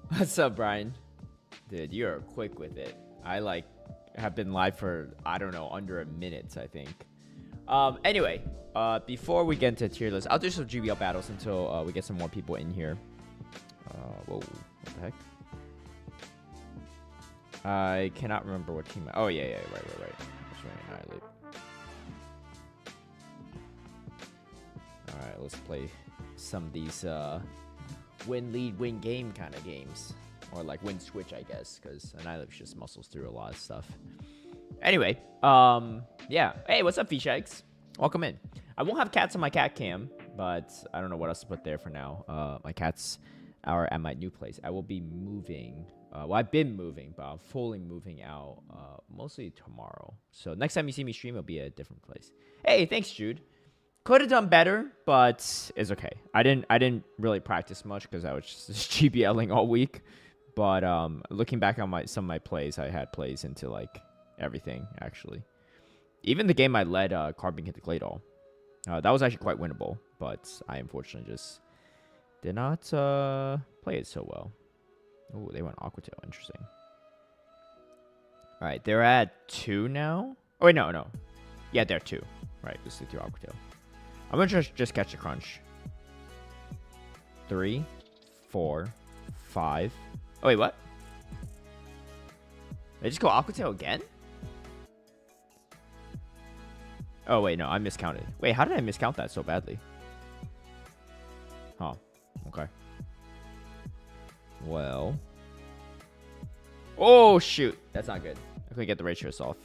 What's up, Brian? Dude, you're quick with it. I have been live for, I don't know, under a minute, I think. Anyway, before we get into tier list, I'll do some GBL battles until we get some more people in here. Whoa, what the heck? I cannot remember what team. Oh yeah, right. That's right, Annihilate. All right, let's play some of these win lead, win game kind of games, or like win switch, I guess, because Annihilate just muscles through a lot of stuff. Anyway, yeah. Hey, what's up, Fishags? Welcome in. I won't have cats on my cat cam, but I don't know what else to put there for now. My cats are at my new place. I will be moving. Well, I've been moving, but I'm fully moving out mostly tomorrow. So next time you see me stream, it'll be at a different place. Hey, thanks, Jude. Could have done better, but it's okay. I didn't really practice much because I was just GBLing all week. But looking back on some of my plays, I had plays into like everything actually. Even the game I led, Carbon hit the Claydol. That was actually quite winnable, but I unfortunately just did not play it so well. Oh, they went Aquatail. Interesting. All right, they're at 2 now. Oh wait, no. Yeah, they're 2. Right, let's do Aquatail. I'm gonna just catch the crunch. 3, 4, 5. Oh wait, what? They just go Aquatail again? Oh wait, no, I miscounted. Wait, how did I miscount that so badly? Huh. Okay. Well. Oh shoot, that's not good. I couldn't get the ratios off.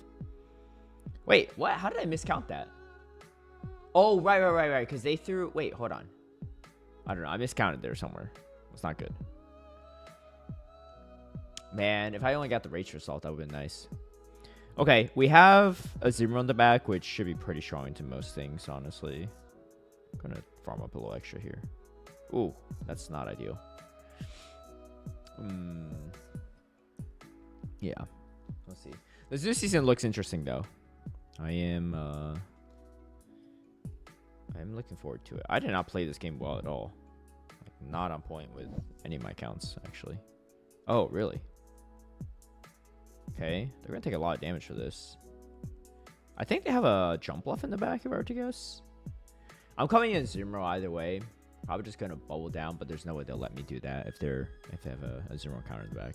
Wait, what? How did I miscount that? Oh, right. Because they threw... Wait, hold on. I don't know. I miscounted there somewhere. It's not good. Man, if I only got the Rage Assault, that would have been nice. Okay, we have a Zimmer on the back, which should be pretty strong into most things, honestly. I'm going to farm up a little extra here. Ooh, that's not ideal. Yeah. Let's see. This new season looks interesting, though. I'm looking forward to it. I did not play this game well at all. Like, not on point with any of my accounts, actually. Oh, really? Okay. They're going to take a lot of damage for this. I think they have a jump bluff in the back, if I were to guess. I'm coming in Zero either way. Probably just going to bubble down, but there's no way they'll let me do that if they have a Zero counter in the back.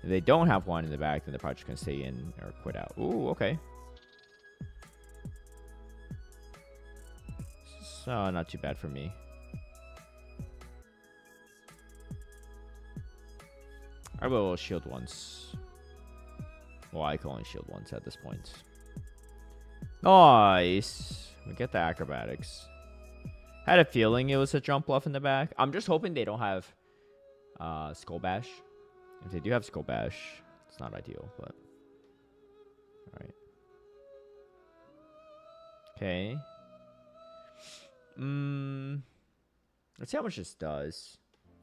If they don't have one in the back, then they're probably just going to stay in or quit out. Ooh, okay. So, not too bad for me. I will shield once. Well, I can only shield once at this point. Nice. We get the acrobatics. Had a feeling it was a jump bluff in the back. I'm just hoping they don't have Skull Bash. If they do have Skull Bash, it's not ideal, but... Alright. Okay. Let's see how much this does.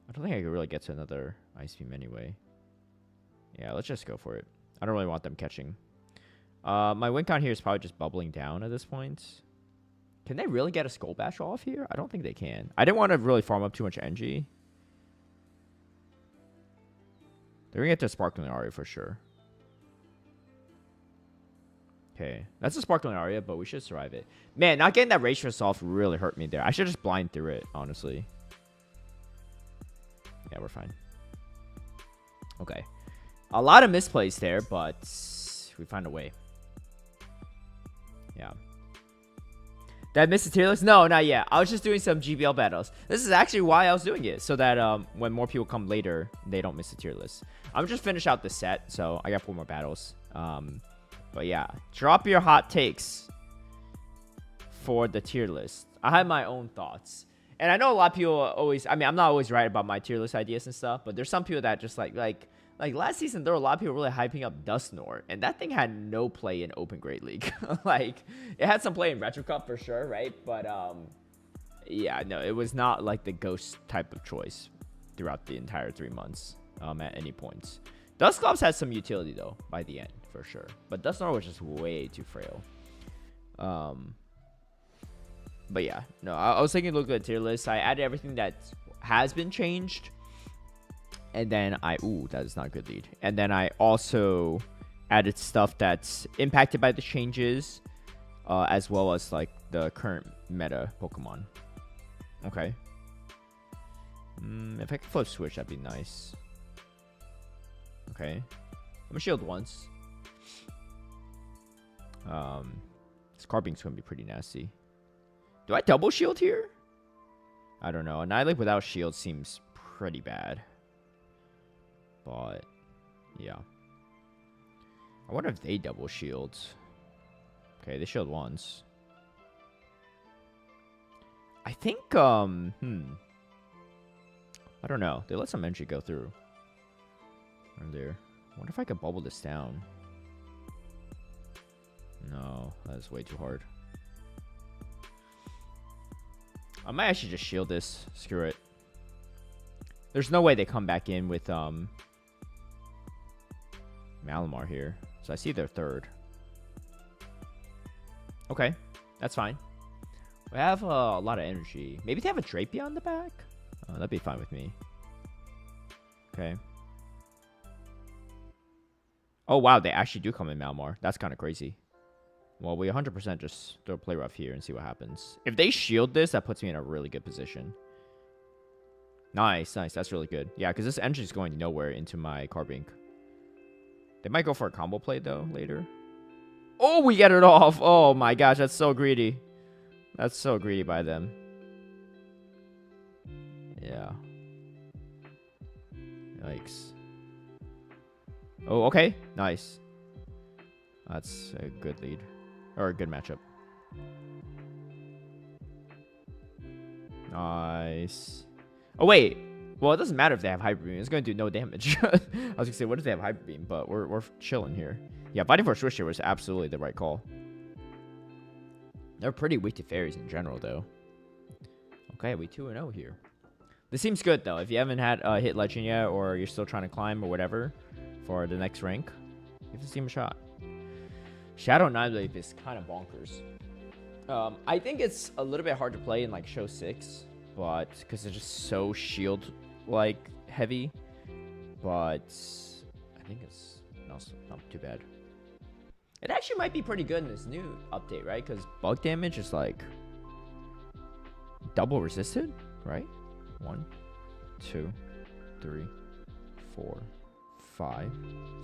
I don't think I could really get to another Ice Beam anyway. Yeah, let's just go for it. I don't really want them catching. My win count here is probably just bubbling down at this point. Can they really get a Skull Bash off here? I don't think they can. I didn't want to really farm up too much NG. They're going to get to Sparkling Aria for sure. Okay, that's a Sparkling Aria, but we should survive it. Man, not getting that Ratio Assault really hurt me there. I should just blind through it, honestly. Yeah, we're fine. Okay. A lot of misplays there, but we find a way. Yeah. Did I miss the tier list? No, not yet. I was just doing some GBL battles. This is actually why I was doing it, so that when more people come later, they don't miss the tier list. I'm just finish out the set, so I got 4 more battles. But yeah, drop your hot takes for the tier list. I have my own thoughts. And I know a lot of people always... I mean, I'm not always right about my tier list ideas and stuff, but there's some people that just like last season, there were a lot of people really hyping up Dusknoir, and that thing had no play in Open Great League. Like, it had some play in Retro Cup for sure, right? But, yeah, no, it was not like the Ghost type of choice throughout the entire 3 months at any points. Dusclops had some utility, though, by the end, for sure. But Dusknoir was just way too frail. But yeah, no, I was taking a look at the tier list. I added everything that has been changed. And then ooh, that is not a good lead. And then I also added stuff that's impacted by the changes, as well as like the current meta Pokemon. Okay. If I could flip switch, that'd be nice. Okay. I'm gonna shield once. This Carbing's gonna be pretty nasty. Do I double shield here? I don't know. Annihilate without shield seems pretty bad. But yeah. I wonder if they double shields. Okay, they shield once. I think I don't know. They let some energy go through. Right there. I wonder if I could bubble this down. No, that's way too hard. I might actually just shield this. Screw it. There's no way they come back in with Malamar here. So I see their third. Okay, that's fine. We have a lot of energy. Maybe they have a Drapion on the back? That'd be fine with me. Okay. Oh, wow, they actually do come in Malamar. That's kind of crazy. Well, we 100% just throw play rough here and see what happens. If they shield this, that puts me in a really good position. Nice, nice. That's really good. Yeah, because this energy is going nowhere into my Carbink. They might go for a combo play, though, later. Oh, we get it off. Oh, my gosh. That's so greedy. That's so greedy by them. Yeah. Yikes. Oh, okay. Nice. That's a good lead. Or a good matchup. Nice. Oh, wait. Well, it doesn't matter if they have Hyper Beam. It's going to do no damage. I was going to say, what if they have Hyper Beam? But we're chilling here. Yeah, fighting for a Switch here was absolutely the right call. They're pretty weak to fairies in general, though. Okay, we 2-0 here. This seems good, though. If you haven't had hit Legend yet, or you're still trying to climb or whatever for the next rank, give this team a shot. Shadow Nightwave is kind of bonkers. I think it's a little bit hard to play in like Show 6, but because it's just so shield like heavy. But I think it's also not too bad. It actually might be pretty good in this new update, right? Because bug damage is like double resisted, right? 1, 2, 3, 4, 5,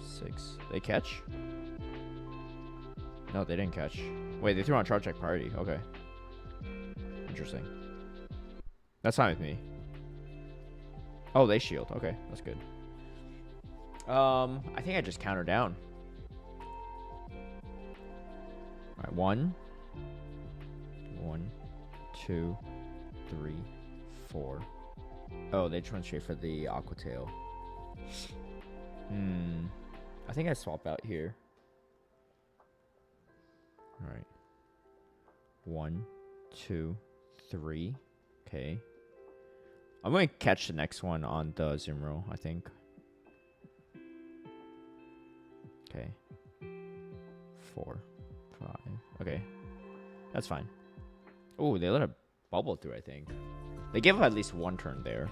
6. They catch? No, they didn't catch. Wait, they threw on charge check priority. Okay. Interesting. That's fine with me. Oh, they shield. Okay, that's good. I think I just counter down. Alright, 1, 2, 3, 4. Oh, they just went straight for the Aqua Tail. I think I swap out here. Alright. 1, 2, 3. Okay. I'm going to catch the next one on the Zimro, I think. Okay. 4, 5. Okay. That's fine. Oh, they let a bubble through, I think. They gave up at least one turn there.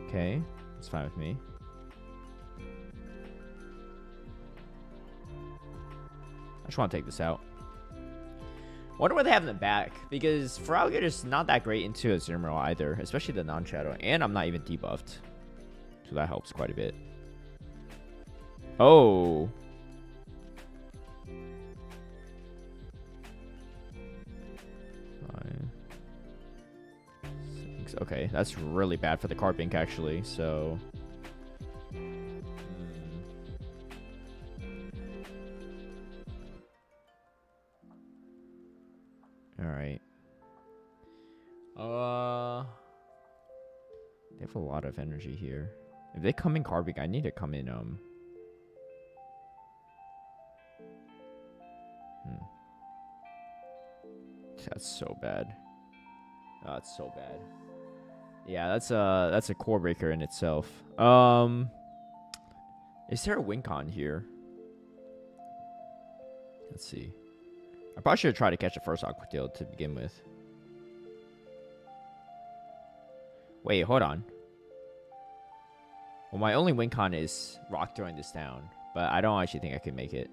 Okay. That's fine with me. I just want to take this out. Wonder what they have in the back, because Feraligatr not that great into a Zimro either, especially the non-shadow, and I'm not even debuffed. So that helps quite a bit. Oh. Okay, that's really bad for the Carbink, actually, so... Alright. They have a lot of energy here. If they come in Carbink, I need to come in, That's so bad. Oh, that's so bad. Yeah, that's a core breaker in itself. Is there a Wincon here? Let's see. I probably should try to catch the first Aqua Tail to begin with. Wait, hold on. Well, my only win con is rock throwing this down, but I don't actually think I can make it.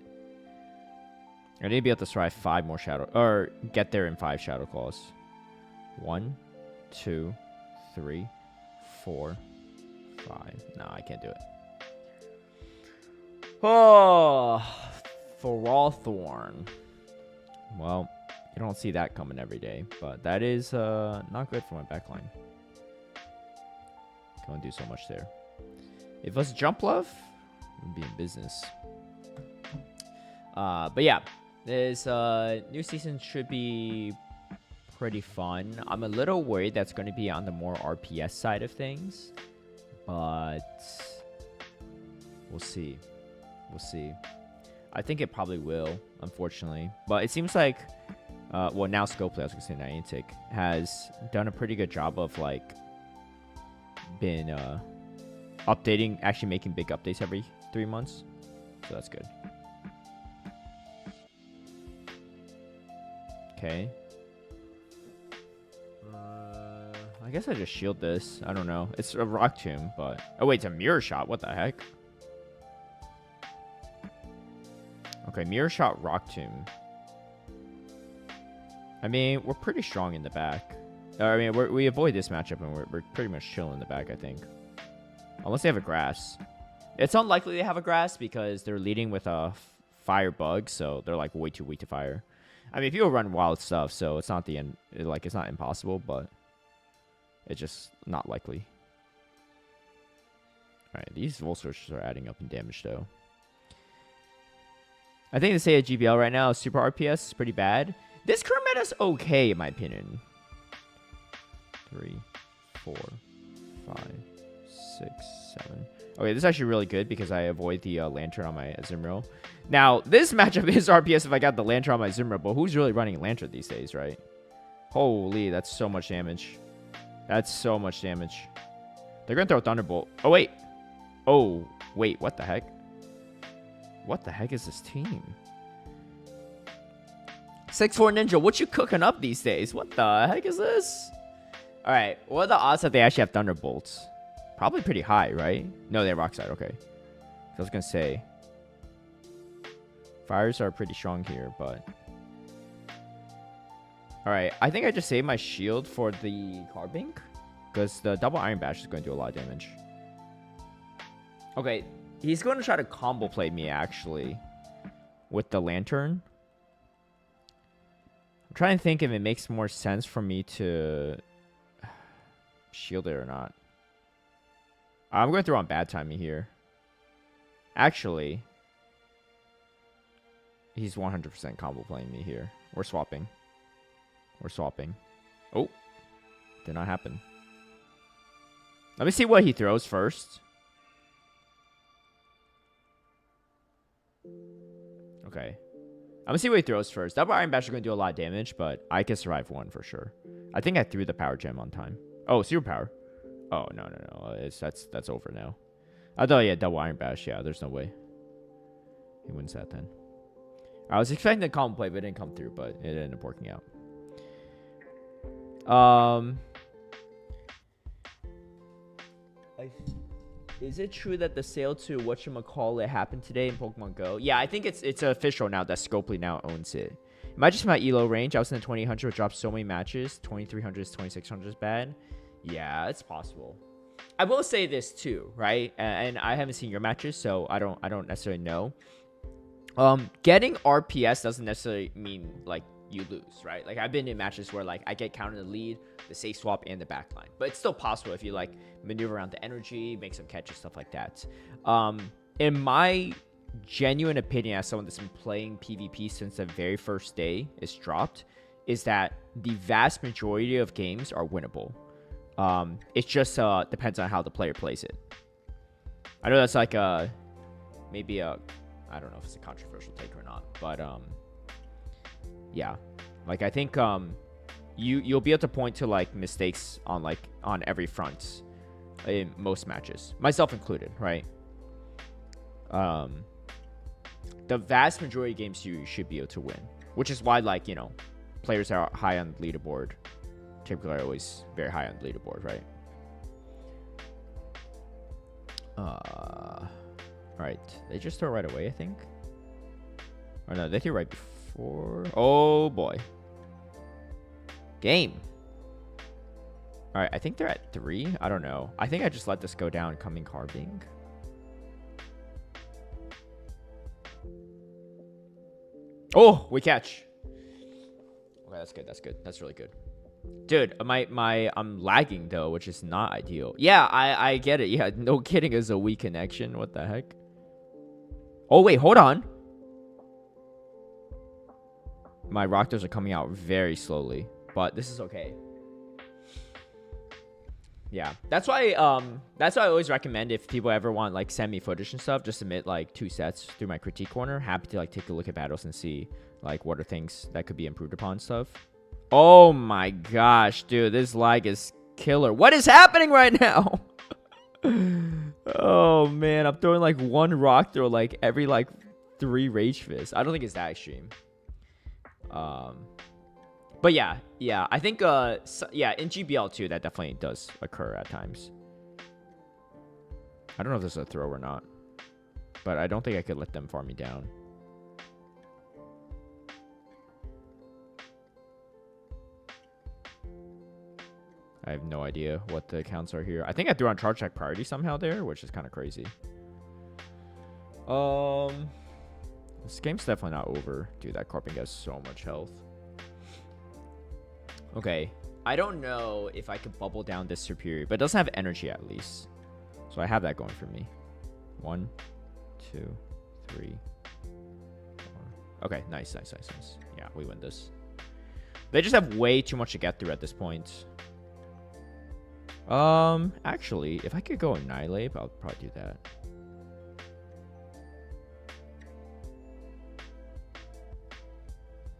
I need to be able to survive 5 more shadow, or get there in 5 shadow claws. 1, 2, 3, 4, 5. No, I can't do it. Oh, Thorn. Well, you don't see that coming every day, but that is not good for my backline. Can only do so much there. If it was Jump Love, we'd be in business. But yeah, this new season should be pretty fun. I'm a little worried that's going to be on the more RPS side of things, but we'll see. We'll see. I think it probably will, unfortunately. But it seems like, well, now Scopely, I was going to say Niantic, has done a pretty good job of, like, been updating, actually making big updates every 3 months. So that's good. Okay. I guess I just shield this. I don't know. It's a Rock Tomb, but... Oh, wait, it's a Mirror Shot. What the heck? Okay, Mirror Shot, Rock Tomb. I mean, we're pretty strong in the back. I mean, we avoid this matchup, and we're pretty much chilling in the back, I think. Unless they have a Grass. It's unlikely they have a Grass because they're leading with a Fire Bug, so they're, like, way too weak to Fire. I mean, people run wild stuff, so it's not the end. Like, it's not impossible, but it's just not likely. All right, these Volswitches are adding up in damage, though. I think to say a GBL right now, super RPS is pretty bad. This current meta is okay, in my opinion. 3, 4, 5, 6, 7. Okay, this is actually really good because I avoid the Lantern on my Azumarill. Now, this matchup is RPS if I got the Lantern on my Azumarill, but who's really running Lantern these days, right? Holy, that's so much damage. That's so much damage. They're going to throw Thunderbolt. Oh, wait. Oh, wait, what the heck? What the heck is this team? 6'4 Ninja, what you cooking up these days? What the heck is this? All right, what are the odds that they actually have Thunderbolts? Probably pretty high, right? No, they have Rock Slide, okay. I was going to say. Fires are pretty strong here, but... Alright, I think I just saved my shield for the Carbink. Because the double Iron Bash is going to do a lot of damage. Okay, he's going to try to combo play me, actually. With the Lantern. I'm trying to think if it makes more sense for me to... shield it or not. I'm going to throw on bad timing here. Actually... He's 100% combo playing me here. We're swapping. We're swapping. Oh. Did not happen. Let me see what he throws first. Okay. I'm going to see what he throws first. Double Iron Bash is going to do a lot of damage, but I can survive 1 for sure. I think I threw the Power Gem on time. Oh, Super Power. Oh, no. That's over now. I thought he had double Iron Bash. Yeah, there's no way. He wins that then. I was expecting the combo play, but it didn't come through, but it ended up working out. Is it true that the sale to whatchamacallit happened today in Pokemon Go? Yeah, I think it's official now that Scopely now owns it. It might just be my ELO range. I was in the 2800, which dropped so many matches. 2300s, 2600s is bad. Yeah, it's possible. I will say this too, right? And I haven't seen your matches, so I don't necessarily know. Getting RPS doesn't necessarily mean like you lose, right? Like I've been in matches where like I get counted in the lead, the safe swap, and the backline, but it's still possible if you like maneuver around the energy, make some catches, stuff like that. In my genuine opinion, as someone that's been playing PvP since the very first day it's dropped, is that the vast majority of games are winnable. It just depends on how the player plays it. I know that's like maybe a I don't know if it's a controversial take or not, but yeah, like I think you'll be able to point to like mistakes on every front in most matches, myself included, right? The vast majority of games you should be able to win, which is why like players that are high on the leaderboard typically are always very high on the leaderboard, right? Alright. They just throw right away, I think. Or no, they threw right before. Oh, boy. Game. Alright, I think they're at 3. I don't know. I think I just let this go down. Coming carving. Oh, we catch. Okay, that's good. That's good. That's really good. Dude, I'm lagging though, which is not ideal. Yeah, I get it. Yeah, no kidding, is a weak connection. What the heck? Oh wait, hold on. My Raptors are coming out very slowly, but this is okay. Yeah, that's why I always recommend, if people ever want like send me footage and stuff, just submit like 2 sets through my critique corner. Happy to like take a look at battles and see like what are things that could be improved upon stuff. Oh my gosh, dude, this lag is killer. What is happening right now? Oh man, I'm throwing like 1 rock throw like every like 3 rage fists. I don't think it's that extreme. But yeah, I think yeah, in GBL too, that definitely does occur at times. I don't know if this is a throw or not, but I don't think I could let them farm me down. I have no idea what the accounts are here. I think I threw on charge check priority somehow there, which is kind of crazy. This game's definitely not over. Dude, that Carping has so much health. Okay. I don't know if I could bubble down this Superior, but it doesn't have energy at least. So I have that going for me. 1, 2, 3, 4. Okay, nice. Yeah, we win this. They just have way too much to get through at this point. Actually, if I could go Annihilate, I'll probably do that.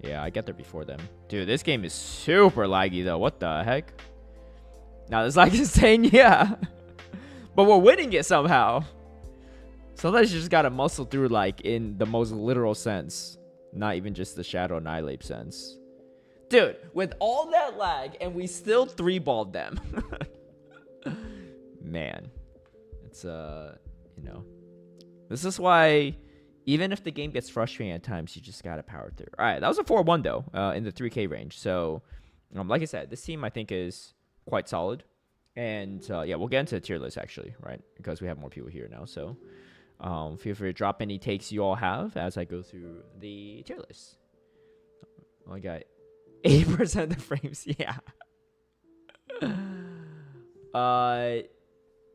Yeah, I get there before them. Dude, this game is super laggy, though. What the heck? Now, this lag is saying, yeah. But we're winning it somehow. Sometimes you just gotta muscle through, like, in the most literal sense. Not even just the Shadow Annihilate sense. Dude, with all that lag, and we still 3-balled them. Man. It's, you know. This is why, even if the game gets frustrating at times, you just gotta power through. All right, that was a 4-1 though, in the 3K range. So, like I said, this team I think is quite solid. And yeah, we'll get into the tier list actually, right? Because we have more people here now. So, feel free to drop any takes you all have as I go through the tier list. Oh, I got 80% of the frames. Yeah.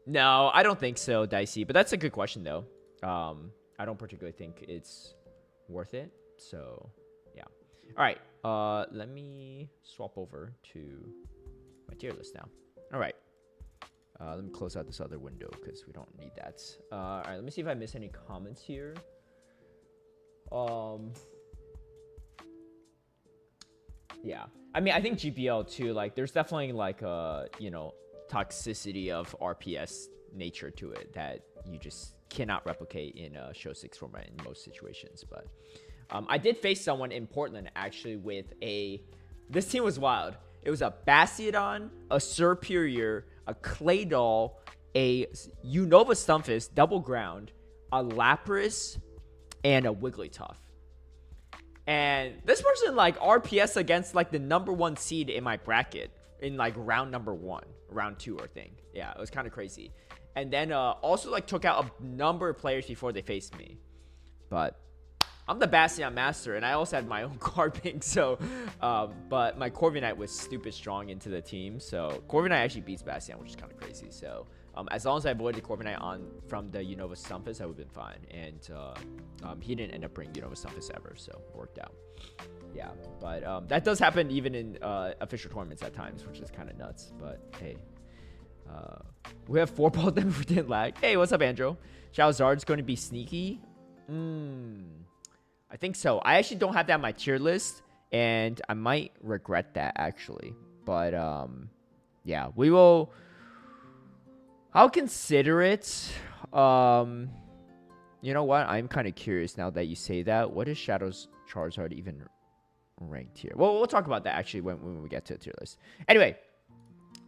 No, I don't think so, Dicey. But that's a good question though. I don't particularly think it's worth it. So, yeah. All right. Let me swap over to my tier list now. All right. Let me close out this other window because we don't need that. All right. Let me see if I miss any comments here. Yeah. I mean, I think GBL too. Like, there's definitely like you know, toxicity of RPS nature to it that you just cannot replicate in a show 6 format in most situations. But I did face someone in Portland actually with this team was wild. It was a Bastiodon, a Superior, a Claydol, a Unova Stunfisk, double ground, a Lapras, and a Wigglytuff. And this person like RPS against like the #1 seed in my bracket in like round round 2 I think. Yeah, it was kind of crazy. And then also like took out a number of players before they faced me. But I'm the Bastion master, and I also had my own Carping. So, but my Corviknight was stupid strong into the team. So Corviknight actually beats Bastion, which is kind of crazy. So as long as I avoided Corviknight from the Unova Stunfisk, I would have been fine. And he didn't end up bringing Unova Stunfisk ever, so it worked out. Yeah, but that does happen even in official tournaments at times, which is kind of nuts. But hey. We have 4-balled them if we didn't lag. Hey, what's up, Andrew? Charizard's going to be sneaky? I think so. I actually don't have that on my tier list, and I might regret that, actually. But, yeah, we will... I'll consider it. You know what? I'm kind of curious now that you say that. What is Shadow's Charizard even ranked here? Well, we'll talk about that, actually, when we get to the tier list. Anyway,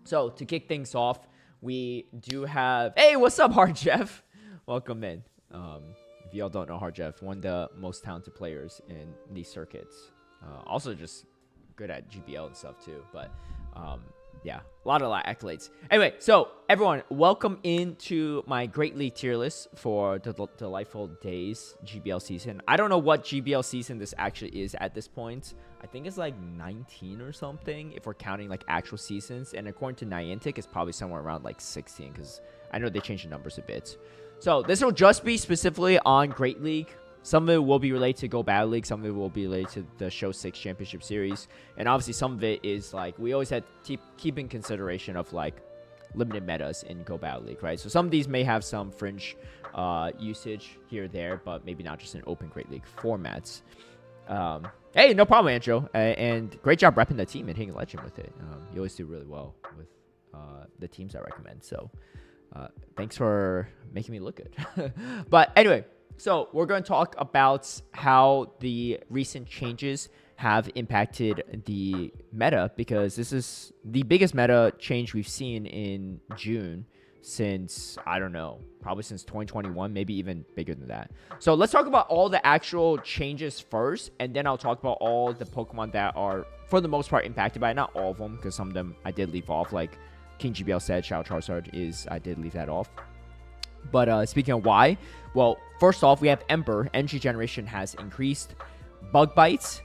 so to kick things off, we do have... Hey, what's up, Hard Jeff? Welcome in. If y'all don't know, Hard Jeff, one of the most talented players in these circuits. Also just good at GBL and stuff too. But yeah, a lot of accolades. Anyway, so everyone, welcome into my Great League tier list for the Delightful Days GBL season. I don't know what GBL season this actually is at this point. I think it's like 19 or something if we're counting like actual seasons. And according to Niantic, it's probably somewhere around like 16 because I know they changed the numbers a bit. So this will just be specifically on Great League. Some of it will be related to Go Battle League. Some of it will be related to the Show 6 Championship Series. And obviously some of it is like, we always had to keep in consideration of like limited metas in Go Battle League, right? So some of these may have some fringe usage here or there, but maybe not just in open Great League formats. Hey, no problem, Andrew. And great job repping the team and hitting Legend with it. You always do really well with the teams I recommend. So thanks for making me look good. But anyway, so we're going to talk about how the recent changes have impacted the meta, because this is the biggest meta change we've seen in June since, I don't know, probably since 2021, maybe even bigger than that. So let's talk about all the actual changes first, and then I'll talk about all the Pokemon that are, for the most part, impacted by it. Not all of them, because some of them I did leave off, like King GBL said, Shadow Charizard I did leave that off. But speaking of why, well, first off, we have Ember. Energy generation has increased. Bug bites.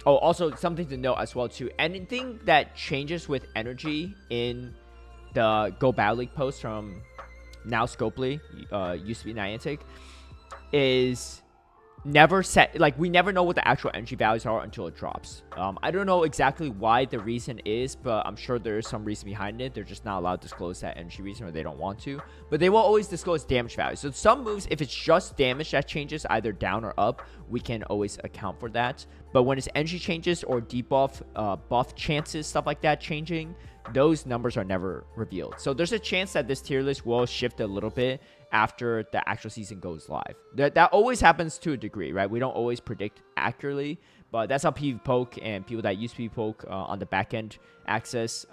Also something to note as well too. Anything that changes with energy in the Go Battle League post from now Scopely, used to be Niantic, is never set. Like, we never know what the actual energy values are until it drops. I don't know exactly why the reason is, but I'm sure there is some reason behind it. They're just not allowed to disclose that energy reason, or they don't want to. But they will always disclose damage values. So some moves, if it's just damage that changes either down or up, we can always account for that. But when it's energy changes or debuff, buff chances, stuff like that changing, those numbers are never revealed. So there's a chance that this tier list will shift a little bit after the actual season goes live. That always happens to a degree, right? We don't always predict accurately, but that's how PvPoke and people that use PvPoke on the back end access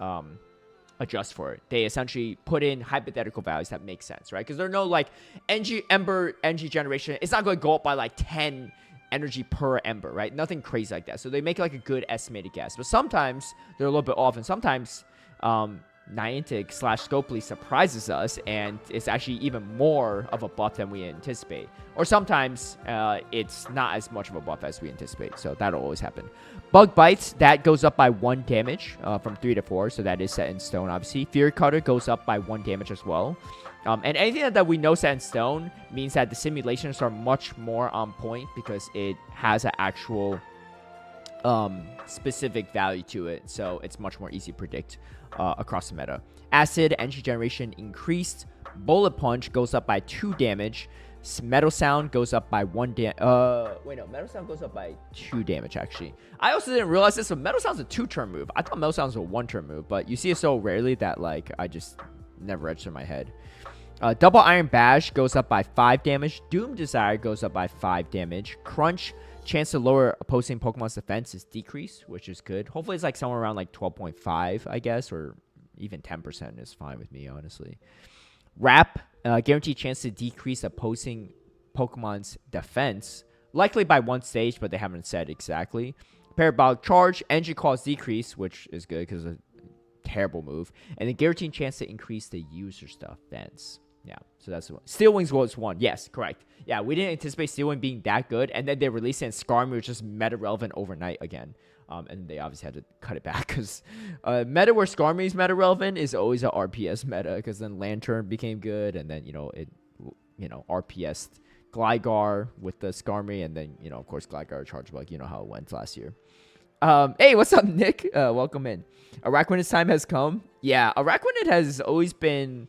adjust for it. They essentially put in hypothetical values that make sense, right? Because there are no like Ember energy generation. It's not going to go up by like 10 energy per Ember, right? Nothing crazy like that. So they make like a good estimated guess, but sometimes they're a little bit off, and sometimes Niantic / Scopely surprises us, and it's actually even more of a buff than we anticipate. Or sometimes it's not as much of a buff as we anticipate, so that'll always happen. Bug bites, that goes up by 1 damage from 3 to 4, so that is set in stone, obviously. Fury Cutter goes up by 1 damage as well. And anything that we know set in stone means that the simulations are much more on point, because it has an actual specific value to it, so it's much more easy to predict across the meta. Acid energy generation increased. Bullet Punch goes up by 2 damage. Metal Sound goes up by 1 damage. Metal Sound goes up by 2 damage, actually. I also didn't realize this, so Metal Sound's a 2-turn move. I thought Metal Sound was a 1-turn move, but you see it so rarely that, like, I just never registered in my head. Double Iron Bash goes up by 5 damage. Doom Desire goes up by 5 damage. Crunch, chance to lower opposing Pokemon's defense is decreased, which is good. Hopefully it's like somewhere around like 12.5, I guess, or even 10% is fine with me, honestly. Wrap, guaranteed chance to decrease opposing Pokemon's defense, likely by 1 stage, but they haven't said exactly. Parabolic Charge, energy cost decrease, which is good because it's a terrible move. And the guaranteed chance to increase the user's defense. Yeah, so that's the one. Steel Wings was 1. Yes, correct. Yeah, we didn't anticipate Steel Wing being that good, and then they released it, and Skarmory was just meta relevant overnight again. And they obviously had to cut it back, because meta where Skarmory is meta relevant is always a RPS meta, because then Lantern became good, and then RPS Gligar with the Skarmory, and then of course Gligar Charge Bug. You know how it went last year. Hey, what's up, Nick? Welcome in. Araquanid's time has come. Yeah, Araquanid has always been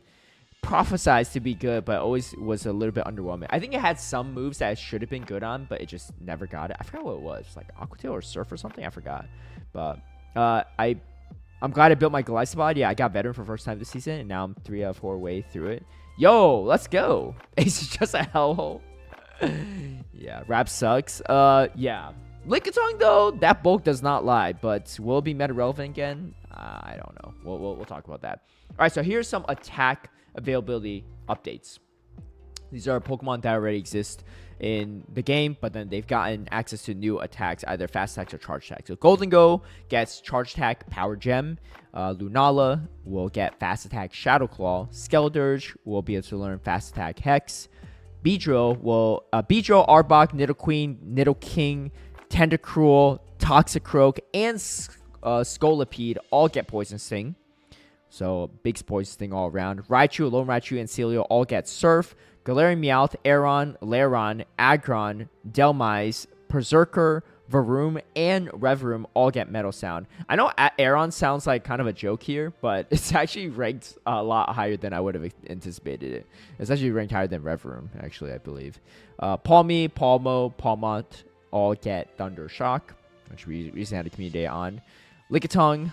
prophesized to be good, but always was a little bit underwhelming. I think it had some moves that it should have been good on, but it just never got it. I forgot what it was, like Aqua Tail or Surf or something. I forgot. But I'm glad I built my Gliscod. Yeah, I got Veteran for the first time this season, and now I'm 3 out of 4 way through it. Yo, let's go. It's just a hellhole. Yeah, Rap sucks. Yeah. Lickitung, though, that bulk does not lie, but will it be meta relevant again? I don't know. We'll talk about that. All right, so here's some attack availability updates. These are Pokemon that already exist in the game, but then they've gotten access to new attacks, either fast attacks or charge attacks. So Golden Go gets charge attack Power Gem. Lunala will get fast attack Shadow Claw. Skeledirge will be able to learn fast attack Hex. Beedrill, Arbok, Nidoqueen, Nidoking, Tentacruel, Toxicroak, and Scolipede all get Poison Sting. So big Poison Sting all around. Raichu, Lone Raichu, and Celio all get Surf. Galarian Meowth, Aeron, Lairon, Aggron, Delmise, Berserker, Varoom, and Revroom all get Metal Sound. I know Aeron sounds like kind of a joke here, but it's actually ranked a lot higher than I would have anticipated it. It's actually ranked higher than Revroom, actually, I believe. Palmy, Palmo, Palmont all get Thunder Shock, which we recently had a community day on. Lickitung,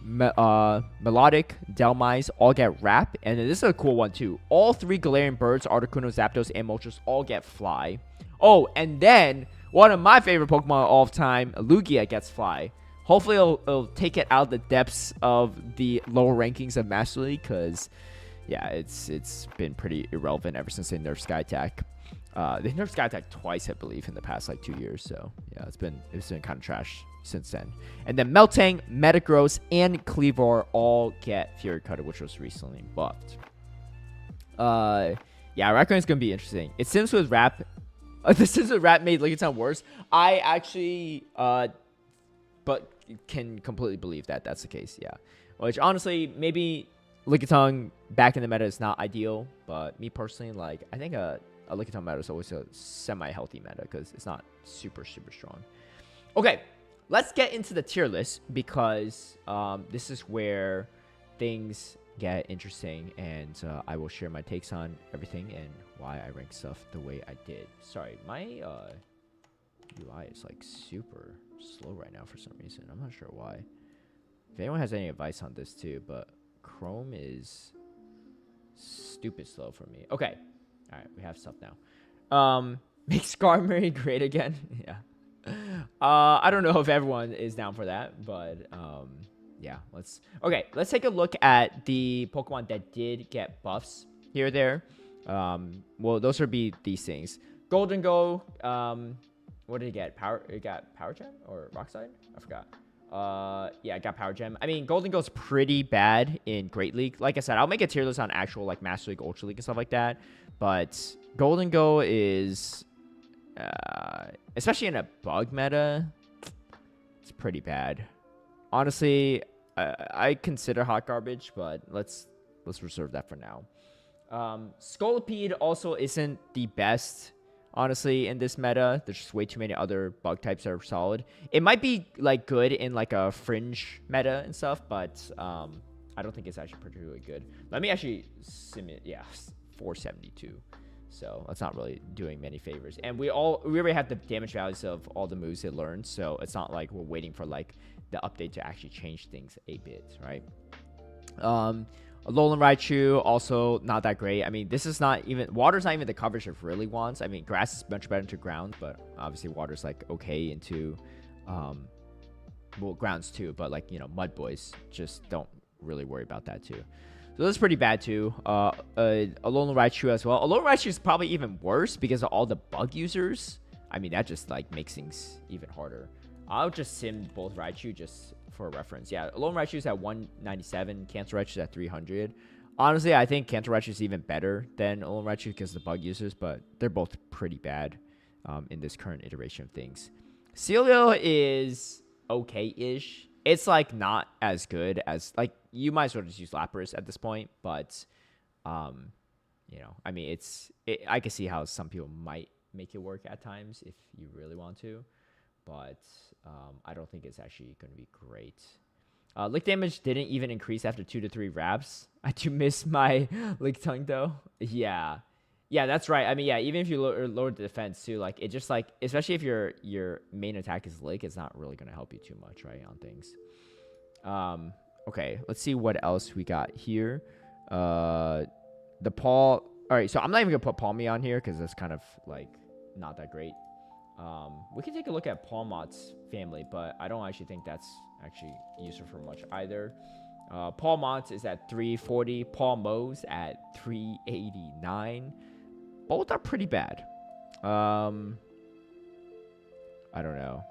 Melodic, Delmise all get Wrap, and then this is a cool one too. All 3 Galarian birds, Articuno, Zapdos, and Moltres all get Fly. Oh, and then one of my favorite Pokemon of all time, Lugia, gets Fly. Hopefully it'll take it out of the depths of the lower rankings of Master League, because yeah, it's been pretty irrelevant ever since they nerfed Sky Attack. They nerfed Sky Attack twice, I believe, in the past like 2 years. So yeah, it's been kind of trash since then. And then Meltang, Metagross, and Kleavor all get Fury Cutter, which was recently buffed. Yeah, Raccoon is gonna be interesting. It seems with Rap, the Sims with Rap made Lickitung worse. I actually, but can completely believe that that's the case. Yeah, which honestly, maybe Lickitung back in the meta is not ideal, but me personally, like, I think a Lickitung meta is always a semi-healthy meta because it's not super strong. Okay, let's get into the tier list, because this is where things get interesting, and I will share my takes on everything and why I rank stuff the way I did. Sorry, my UI is like super slow right now for some reason. I'm not sure why. If anyone has any advice on this too, but Chrome is stupid slow for me. Okay, all right, we have stuff now. Make Skarmory great again. Yeah. I don't know if everyone is down for that, but yeah, let's take a look at the Pokemon that did get buffs here or there. Well, those would be these things. Golden Go, what did it get? It got Power Gem or Rock Slide? I forgot. Yeah, I got Power Gem. I mean, Golden Go's pretty bad in Great League. Like I said, I'll make a tier list on actual like Master League, Ultra League, and stuff like that. But Golden Go is, especially in a bug meta, it's pretty bad. Honestly, I consider hot garbage, but let's reserve that for now. Scolipede also isn't the best, honestly, in this meta. There's just way too many other bug types that are solid. It might be like good in like a fringe meta and stuff, but I don't think it's actually particularly good. Let me actually simulate. Yeah, 472. So that's not really doing many favors. And we already have the damage values of all the moves it learned, so it's not like we're waiting for like the update to actually change things a bit, right? Alolan Raichu, also not that great. I mean, this is not even, water's not even the coverage it really wants. I mean, grass is much better into ground, but obviously water's like okay into, well, grounds too, but like, you know, mud boys, just don't really worry about that too. So that's pretty bad too. Alolan Raichu as well. Alolan Raichu is probably even worse because of all the bug users. I mean, that just like makes things even harder. I'll just sim both Raichu just for reference. Yeah, Alolan Raichu is at 197. Cancer Raichu is at 300. Honestly, I think Cancer Raichu is even better than Alolan Raichu because of the bug users, but they're both pretty bad in this current iteration of things. Celio is okay-ish. It's like not as good as, like, you might as well just use Lapras at this point, but you know, I mean, I can see how some people might make it work at times if you really want to, but I don't think it's actually going to be great. Lick damage didn't even increase after 2 to 3 wraps. I do miss my Lick Tongue though. Yeah, that's right. I mean, yeah, even if you lower the defense too, like it just like, especially if your main attack is Lick, it's not really going to help you too much, right, on things. Okay, let's see what else we got here. The Paw. All right, so I'm not even gonna put Palmy on here because that's kind of like not that great. We can take a look at Palmot's family, but I don't actually think that's actually use her for much either. Paul Mont is at 340. Paul Mose at 389. Both are pretty bad. I don't know.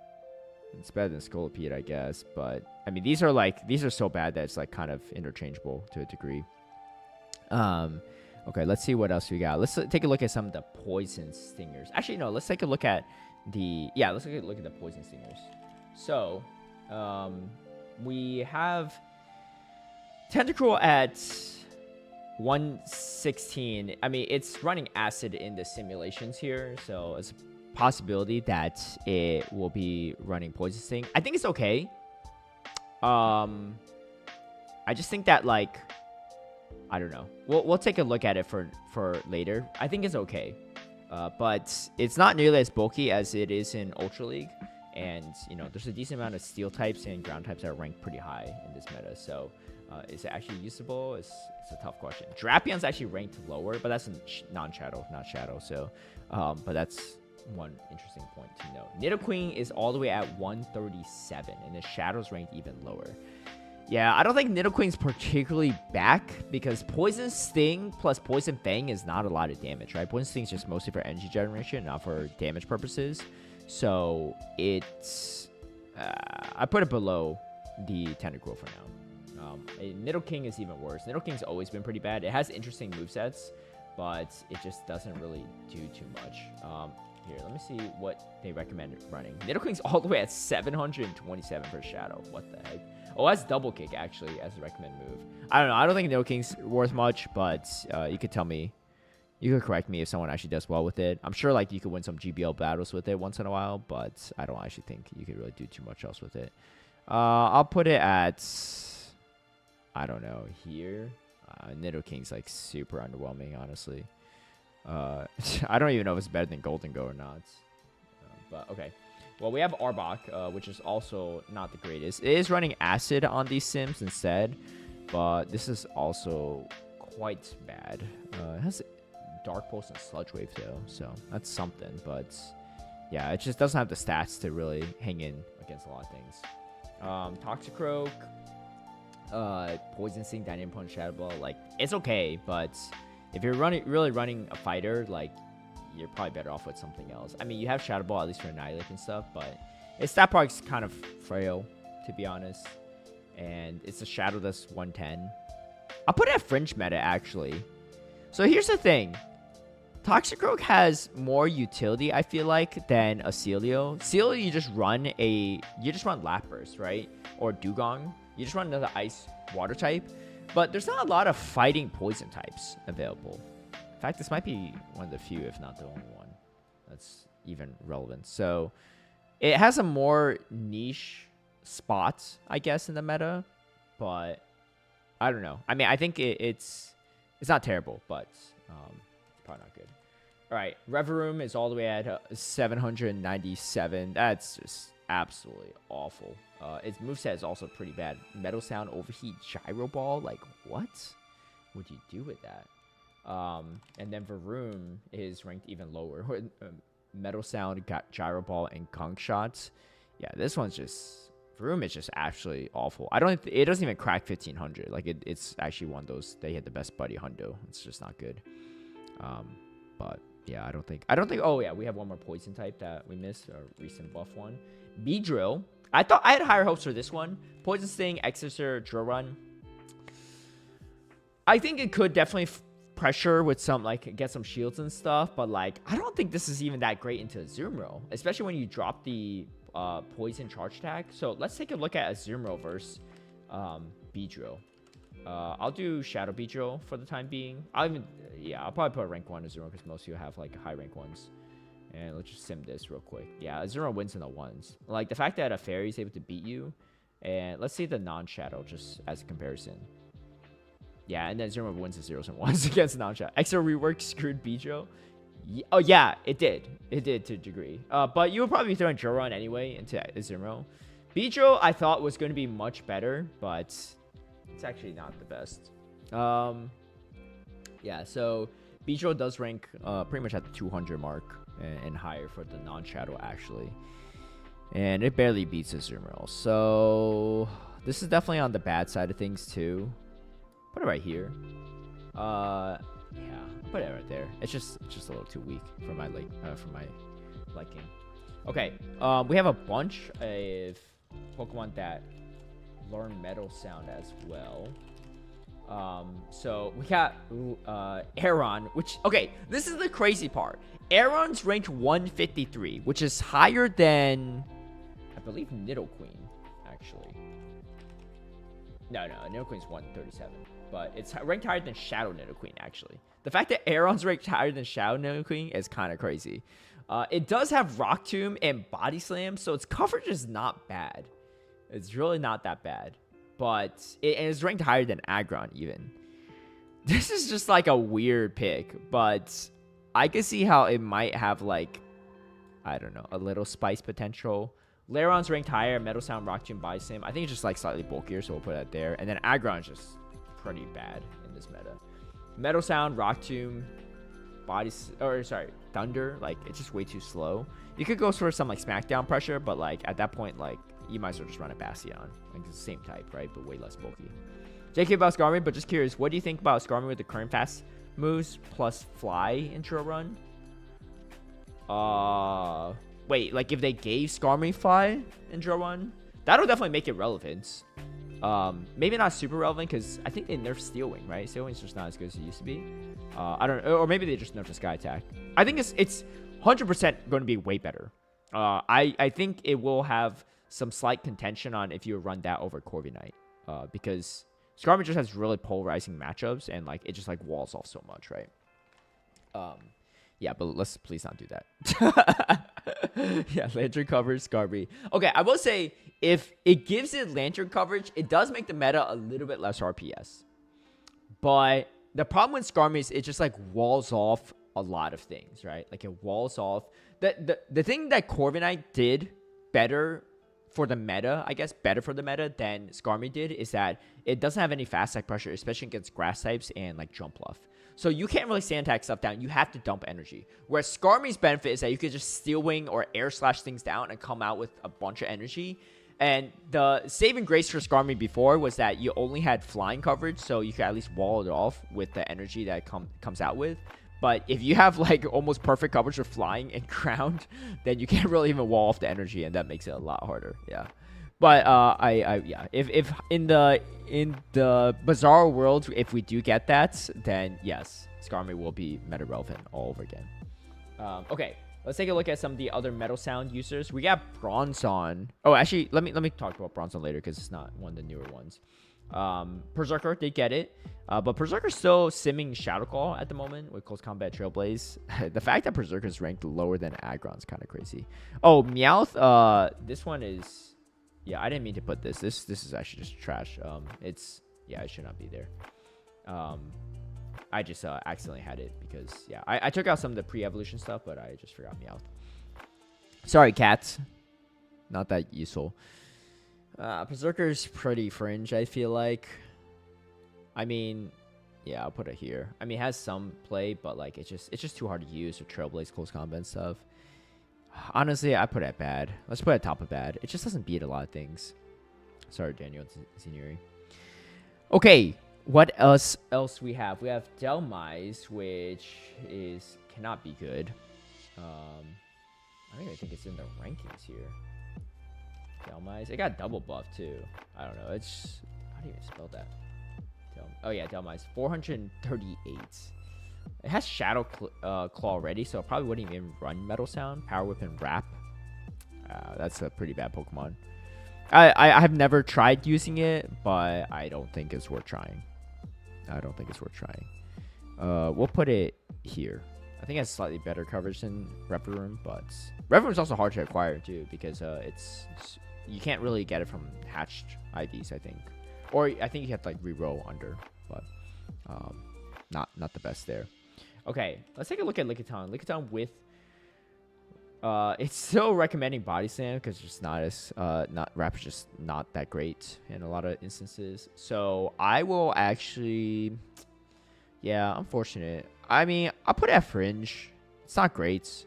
It's better than Scolipede, I guess. But, I mean, these are so bad that it's, like, kind of interchangeable to a degree. Okay, let's see what else we got. Let's take a look at some of the poison stingers. Actually, no, let's take a look at let's take a look at the poison stingers. So, we have Tentacruel at 116. I mean, it's running acid in the simulations here, so it's a possibility that it will be running poison sting. I think it's okay. I just think that, like, I don't know. We'll take a look at it for later. I think it's okay. But it's not nearly as bulky as it is in Ultra League. And, you know, there's a decent amount of steel types and ground types that are ranked pretty high in this meta. So, is it actually usable? It's a tough question. Drapian's actually ranked lower, but that's non-shadow, not shadow. So, but that's one interesting point to note. Nidoqueen is all the way at 137, and the shadow's ranked even lower. Yeah, I don't think Nidoqueen's particularly back because Poison Sting plus Poison Fang is not a lot of damage, right? Poison Sting is just mostly for energy generation, not for damage purposes. So it's I put it below the Tentacruel for now. Nidoking is even worse. Nidoking's always been pretty bad. It has interesting movesets, but it just doesn't really do too much. Here, let me see what they recommend running. Nidoking's all the way at 727 for Shadow. What the heck? Oh, that's Double Kick, actually, as the recommend move. I don't know. I don't think Nidoking's worth much, but you could tell me. You could correct me if someone actually does well with it. I'm sure, like, you could win some GBL battles with it once in a while, but I don't actually think you could really do too much else with it. I'll put it at, I don't know, here. Nidoking's, like, super underwhelming, honestly. I don't even know if it's better than Golden Go or not. But, okay. Well, we have Arbok, which is also not the greatest. It is running Acid on these sims instead, but this is also quite bad. It has Dark Pulse and Sludge Wave, though, so that's something. But, yeah, it just doesn't have the stats to really hang in against a lot of things. Toxicroak, Poison Sting, Dynamic Punch, Shadow Ball, like, it's okay, but if you're really running a fighter, like, you're probably better off with something else. I mean, you have Shadow Ball at least for Annihilate and stuff, but its stat product's kind of frail, to be honest. And it's a Shadow that's 110. I'll put it at Fringe meta, actually. So here's the thing. Toxicroak has more utility, I feel like, than a Celio. Celio, you just run Lapras, right? Or Dugong. You just run another Ice Water type. But there's not a lot of fighting poison types available. In fact, this might be one of the few, if not the only one, that's even relevant. So it has a more niche spot, I guess, in the meta. But I don't know. I mean, I think it's not terrible, but probably not good. All right, Reverum is all the way at 797. That's just absolutely awful. Its moveset is also pretty bad. Metal Sound, Overheat, Gyro Ball. Like, what would you do with that? And then Varoom is ranked even lower. Metal Sound, got Gyro Ball, and Conch Shots. Yeah, this one's just... Varoom is just actually awful. It doesn't even crack 1500. Like, it's actually one of those... They hit the best buddy hundo. It's just not good. But, yeah, I don't think... Oh, yeah, we have one more poison type that we missed. A recent buff one. Beedrill. I had higher hopes for this one. Poison Sting, Exorcer, Drill Run. I think it could definitely... pressure with some, like, get some shields and stuff, but, like, I don't think this is even that great into Azumarill, especially when you drop the poison charge attack. So let's take a look at Azumarill versus Beedrill. I'll do Shadow Beedrill for the time being. I'll probably put a rank 1 Azumarill because most of you have, like, high rank ones. And let's just sim this real quick. Yeah, Azumarill wins in the ones. Like, the fact that a fairy is able to beat you, and let's see the non-shadow just as a comparison. Yeah, and then Azumarill wins the 0s and 1s against non-shadow. Extra rework screwed Beedrill. Oh, yeah, it did. It did to a degree. But you would probably be throwing Drill Run anyway into Azumarill. Beedrill, I thought, was going to be much better, but it's actually not the best. Yeah, so Beedrill does rank pretty much at the 200 mark and higher for the non-shadow, actually. And it barely beats Azumarill. So this is definitely on the bad side of things too. Put it right here. Yeah, put it right there. It's just a little too weak for my liking. Okay, we have a bunch of Pokemon that learn Metal Sound as well. So we got Aron, which, okay, this is the crazy part. Aron's ranked 153, which is higher than, I believe, Nidoqueen, actually. No, Nidoqueen's 137, but it's ranked higher than Shadow Nidoqueen, actually. The fact that Aron's ranked higher than Shadow Nidoqueen is kind of crazy. It does have Rock Tomb and Body Slam, so its coverage is not bad. It's really not that bad. But it is ranked higher than Aggron, even. This is just like a weird pick, but I can see how it might have, like, I don't know, a little spice potential. Lairon's ranked higher, Metal Sound, Rock Tomb, Body Slam. I think it's just like slightly bulkier, so we'll put that there. And then Aggron's just pretty bad in this meta. Metal Sound, Rock Tomb, Thunder, like, it's just way too slow. You could go for some like Smackdown pressure, but like at that point, like, you might as well just run a Bastion. Like, it's the same type, right? But way less bulky. JK about Skarmory, but just curious, what do you think about Skarmory with the current fast moves plus fly intro run? Wait, like if they gave Skarmory fly intro run, that'll definitely make it relevant. Maybe not super relevant because I think they nerfed Steel Wing, right? Steel Wing's just not as good as it used to be. I don't know, or maybe they just nerfed the Sky Attack. I think it's 100% going to be way better. I think it will have some slight contention on if you run that over Corviknight, because Skarmory just has really polarizing matchups and like it just like walls off so much, right? Yeah, but let's please not do that. Yeah, Lantern coverage, Skarmory. Okay, I will say if it gives it Lantern coverage, it does make the meta a little bit less RPS. But the problem with Skarmory is it just like walls off a lot of things, right? Like it walls off. The thing that Corviknight did better for the meta, I guess, better for the meta than Skarmory did is that it doesn't have any fast attack pressure, especially against grass types and like jump bluff. So you can't really sand attack stuff down. You have to dump energy. Whereas Skarmory's benefit is that you could just Steel Wing or Air Slash things down and come out with a bunch of energy. And the saving grace for Skarmory before was that you only had flying coverage, so you could at least wall it off with the energy that comes out with. But if you have like almost perfect coverage for flying and ground, then you can't really even wall off the energy, and that makes it a lot harder. Yeah. But yeah, if in the bizarre world, if we do get that, then yes, Skarmory will be meta relevant all over again. Okay, let's take a look at some of the other Metal Sound users. We got Bronzong. Oh, actually, let me talk about Bronzong later because it's not one of the newer ones. Berserker did get it, but Berserker's still simming Shadow Claw at the moment with Close Combat Trailblaze. The fact that Berserker's ranked lower than Aggron's kind of crazy. Oh, Meowth, this one is... Yeah, I didn't mean to put this. This is actually just trash. Yeah, it should not be there. I just accidentally had it because, yeah, I took out some of the pre-evolution stuff, but I just forgot Meowth. Sorry, cats. Not that useful. Berserker's pretty fringe, I feel like. I mean, yeah, I'll put it here. I mean, it has some play, but like it's just too hard to use with Trailblaze, Close Combat and stuff. Honestly, I put it at bad. Let's put it at top of bad. It just doesn't beat a lot of things. Sorry, Daniel Zinuri. Okay, what else we have? We have Delmise, which cannot be good. I don't even think it's in the rankings here. Delmise. It got double buff too. I don't know. It's... How do you even spell that? Oh yeah, Delmise. 438. It has Shadow Claw already, so it probably wouldn't even run Metal Sound. Power Whip and Wrap. That's a pretty bad Pokemon. I have never tried using it, but I don't think it's worth trying. We'll put it here. I think it has slightly better coverage than Repharoom, but Repharoom's also hard to acquire too because you can't really get it from hatched IVs, I think. Or I think you have to like reroll under, but not the best there. Okay, let's take a look at Lickitung. Lickitung with it's still recommending Body Slam because it's just not as Rap's just not that great in a lot of instances. So I will actually, yeah, unfortunate. I mean, I'll put it at fringe. It's not great.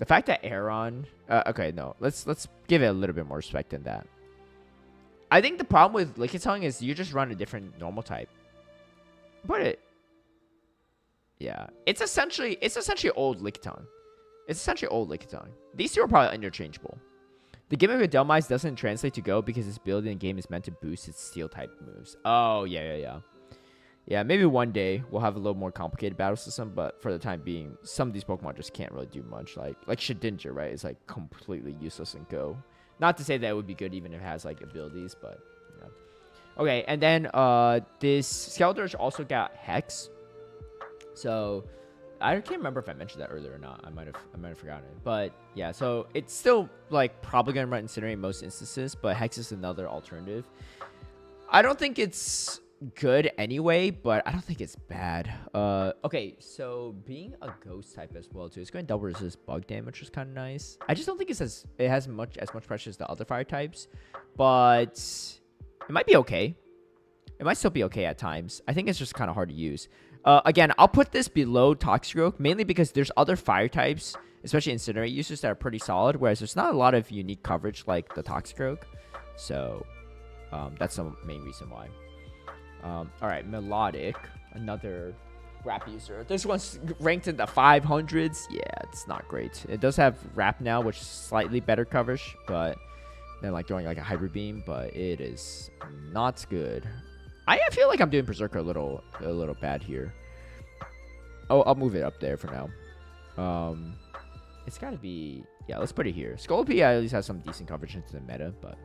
The fact that Aeron... okay, no. Let's give it a little bit more respect than that. I think the problem with Lickitung is you just run a different normal type. But it... Yeah. It's essentially old Lickitung. It's essentially old Lickitung. These two are probably interchangeable. The gimmick with Delmise doesn't translate to Go because its ability in the game is meant to boost its Steel-type moves. Oh, yeah. Yeah, maybe one day we'll have a little more complicated battle system, but for the time being, some of these Pokemon just can't really do much. Like Shedinja, right? It's like completely useless in Go. Not to say that it would be good even if it has like abilities, but you know. Okay, and then this Skeletor's also got Hex. So I can't remember if I mentioned that earlier or not. I might have forgotten it. But yeah, so it's still like probably gonna run Incinerate in most instances, but Hex is another alternative. I don't think it's good anyway, but I don't think it's bad. Okay, so being a ghost type as well too, it's going to double resist bug damage, which is kind of nice. I just don't think it has as much pressure as the other fire types, but it might be okay. It might still be okay at times. I think it's just kind of hard to use. Again, I'll put this below Toxicroak mainly because there's other fire types, especially Incinerate users, that are pretty solid, whereas there's not a lot of unique coverage like the Toxicroak. So that's the main reason why. All right, Melodic, another rap user. This one's ranked in the 500s. Yeah, it's not great. It does have rap now, which is slightly better coverage, but then like throwing like a Hybrid Beam, but it is not good. I feel like I'm doing Berserker a little bad here. Oh, I'll move it up there for now. It's got to be, yeah, let's put it here. Scolipede at least has some decent coverage into the meta, but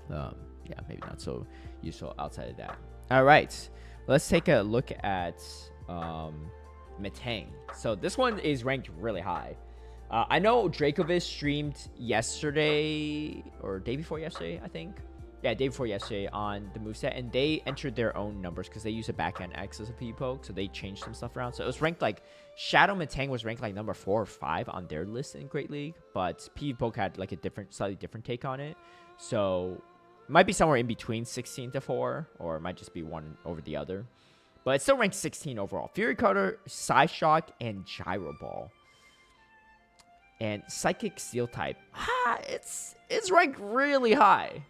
yeah, maybe not so useful outside of that. All right, let's take a look at Metang. So this one is ranked really high. I know Dracovish streamed yesterday or day before yesterday, I think. Yeah, day before yesterday on the moveset, and they entered their own numbers because they use a backhand X as a PV poke, so they changed some stuff around. So it was ranked like Shadow Metang was ranked like number 4 or 5 on their list in Great League, but PV poke had like a slightly different take on it. So it might be somewhere in between 16 to 4, or it might just be one over the other. But it's still ranked 16 overall. Fury Cutter, Psyshock, and Gyro Ball. And Psychic Steel type. It's ranked really high.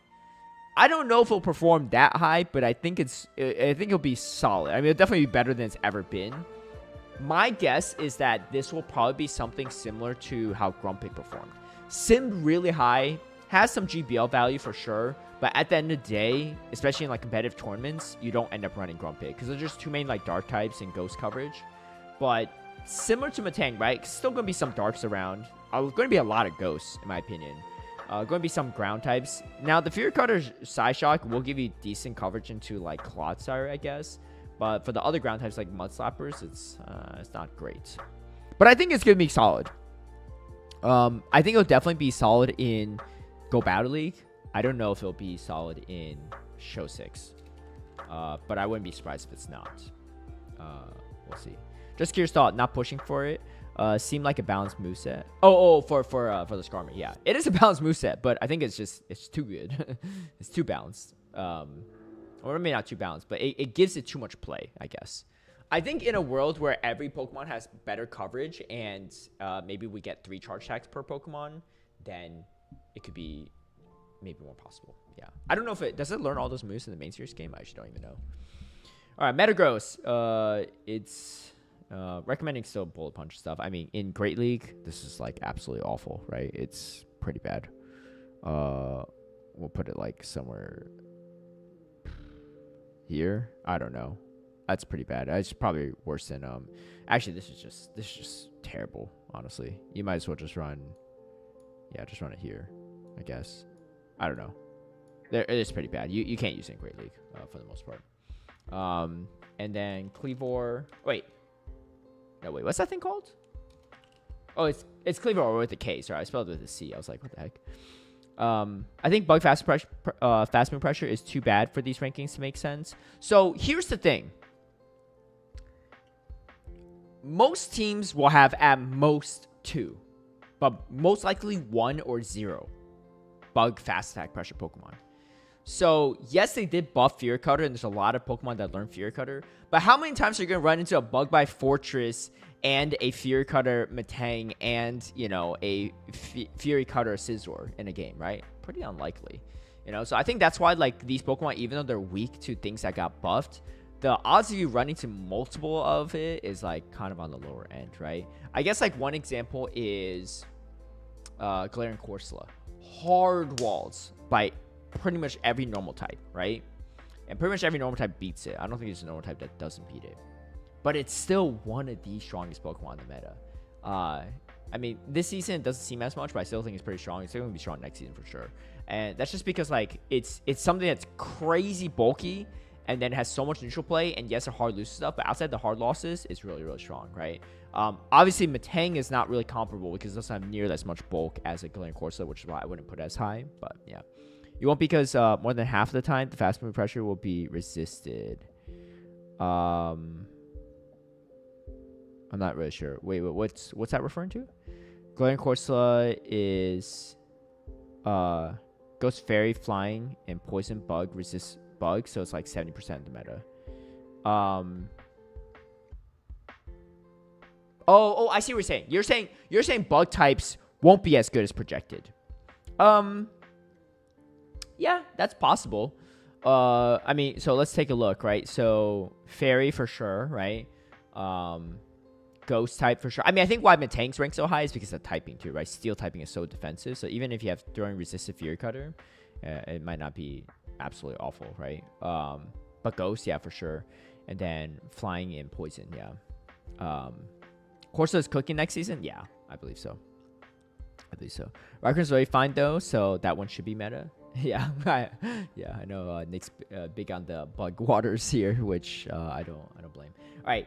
I don't know if it'll perform that high, but I think it'll be solid. I mean, it'll definitely be better than it's ever been. My guess is that this will probably be something similar to how Grumpig performed. Simmed really high, has some GBL value for sure, but at the end of the day, especially in like competitive tournaments, you don't end up running Grumpig because there's just too many like dark types and ghost coverage. But similar to Metang, right? Still going to be some darks around. Going to be a lot of ghosts, in my opinion. Going to be some ground types. Now, the Fury Cutter Psyshock will give you decent coverage into, like, Clodsire, I guess. But for the other ground types, like Mud Slappers, it's not great. But I think it's going to be solid. I think it'll definitely be solid in Go Battle League. I don't know if it'll be solid in Show 6. But I wouldn't be surprised if it's not. We'll see. Just curious thought, not pushing for it. Seemed like a balanced moveset. For the Skarmory, yeah. It is a balanced moveset, but I think it's too good. It's too balanced. Or maybe not too balanced, but it gives it too much play, I guess. I think in a world where every Pokemon has better coverage and maybe we get 3 charge attacks per Pokemon, then it could be maybe more possible. Yeah. I don't know if does it learn all those moves in the main series game? I actually don't even know. All right, Metagross. It's recommending still Bullet Punch stuff. I mean, in Great League, this is like absolutely awful, right? It's pretty bad. We'll put it like somewhere here. I don't know. That's pretty bad. It's probably worse than actually this is just terrible, honestly. You might as well just run it here, I guess. I don't know. It is pretty bad. You can't use it in Great League for the most part. And then Cleavor. Wait, what's that thing called? Oh, it's Cleavor with a K. Sorry, I spelled it with a C. I was like, what the heck? I think Bug Fast Move Pressure is too bad for these rankings to make sense. So here's the thing. Most teams will have at most 2, but most likely 1 or 0 Bug Fast Attack Pressure Pokemon. So, yes, they did buff Fear Cutter, and there's a lot of Pokemon that learn Fear Cutter. But how many times are you going to run into a Bug-Bite Fortress and a Fear Cutter Metang and, you know, a Fury Cutter Scizor in a game, right? Pretty unlikely. You know, so I think that's why, like, these Pokemon, even though they're weak to things that got buffed, the odds of you running to multiple of it is, like, kind of on the lower end, right? I guess, like, one example is Galarian Corsola. Hard walls by pretty much every normal type, right? And pretty much every normal type beats it. I don't think there's a normal type that doesn't beat it. But it's still one of the strongest Pokemon in the meta. I mean, this season it doesn't seem as much, but I still think it's pretty strong. It's still going to be strong next season for sure. And that's just because, like, it's something that's crazy bulky and then has so much neutral play. And yes, a hard lose stuff, but outside the hard losses, it's really, really strong, right? Obviously, Metang is not really comparable because it doesn't have near as much bulk as a Galarian Corsola, which is why I wouldn't put it as high. But yeah. You won't because more than half of the time, the fast move pressure will be resisted. I'm not really sure. Wait, what's that referring to? Galarian Corsola is Ghost Fairy, Flying, and Poison Bug resist Bug, so it's like 70% of the meta. Oh, I see what you're saying. You're saying Bug types won't be as good as projected. Yeah, that's possible. I mean, so let's take a look, right? So Fairy for sure, right? Ghost type for sure. I mean, I think why Metang's ranked so high is because of typing too, right? Steel typing is so defensive. So even if you have throwing resistant Fury Cutter, it might not be absolutely awful, right? But Ghost, yeah, for sure. And then Flying and Poison, yeah. Corsola's cooking next season? Yeah, I believe so. Raikon's very fine though, so that one should be meta. Yeah, I know Nick's big on the bug waters here, which I don't blame. All right,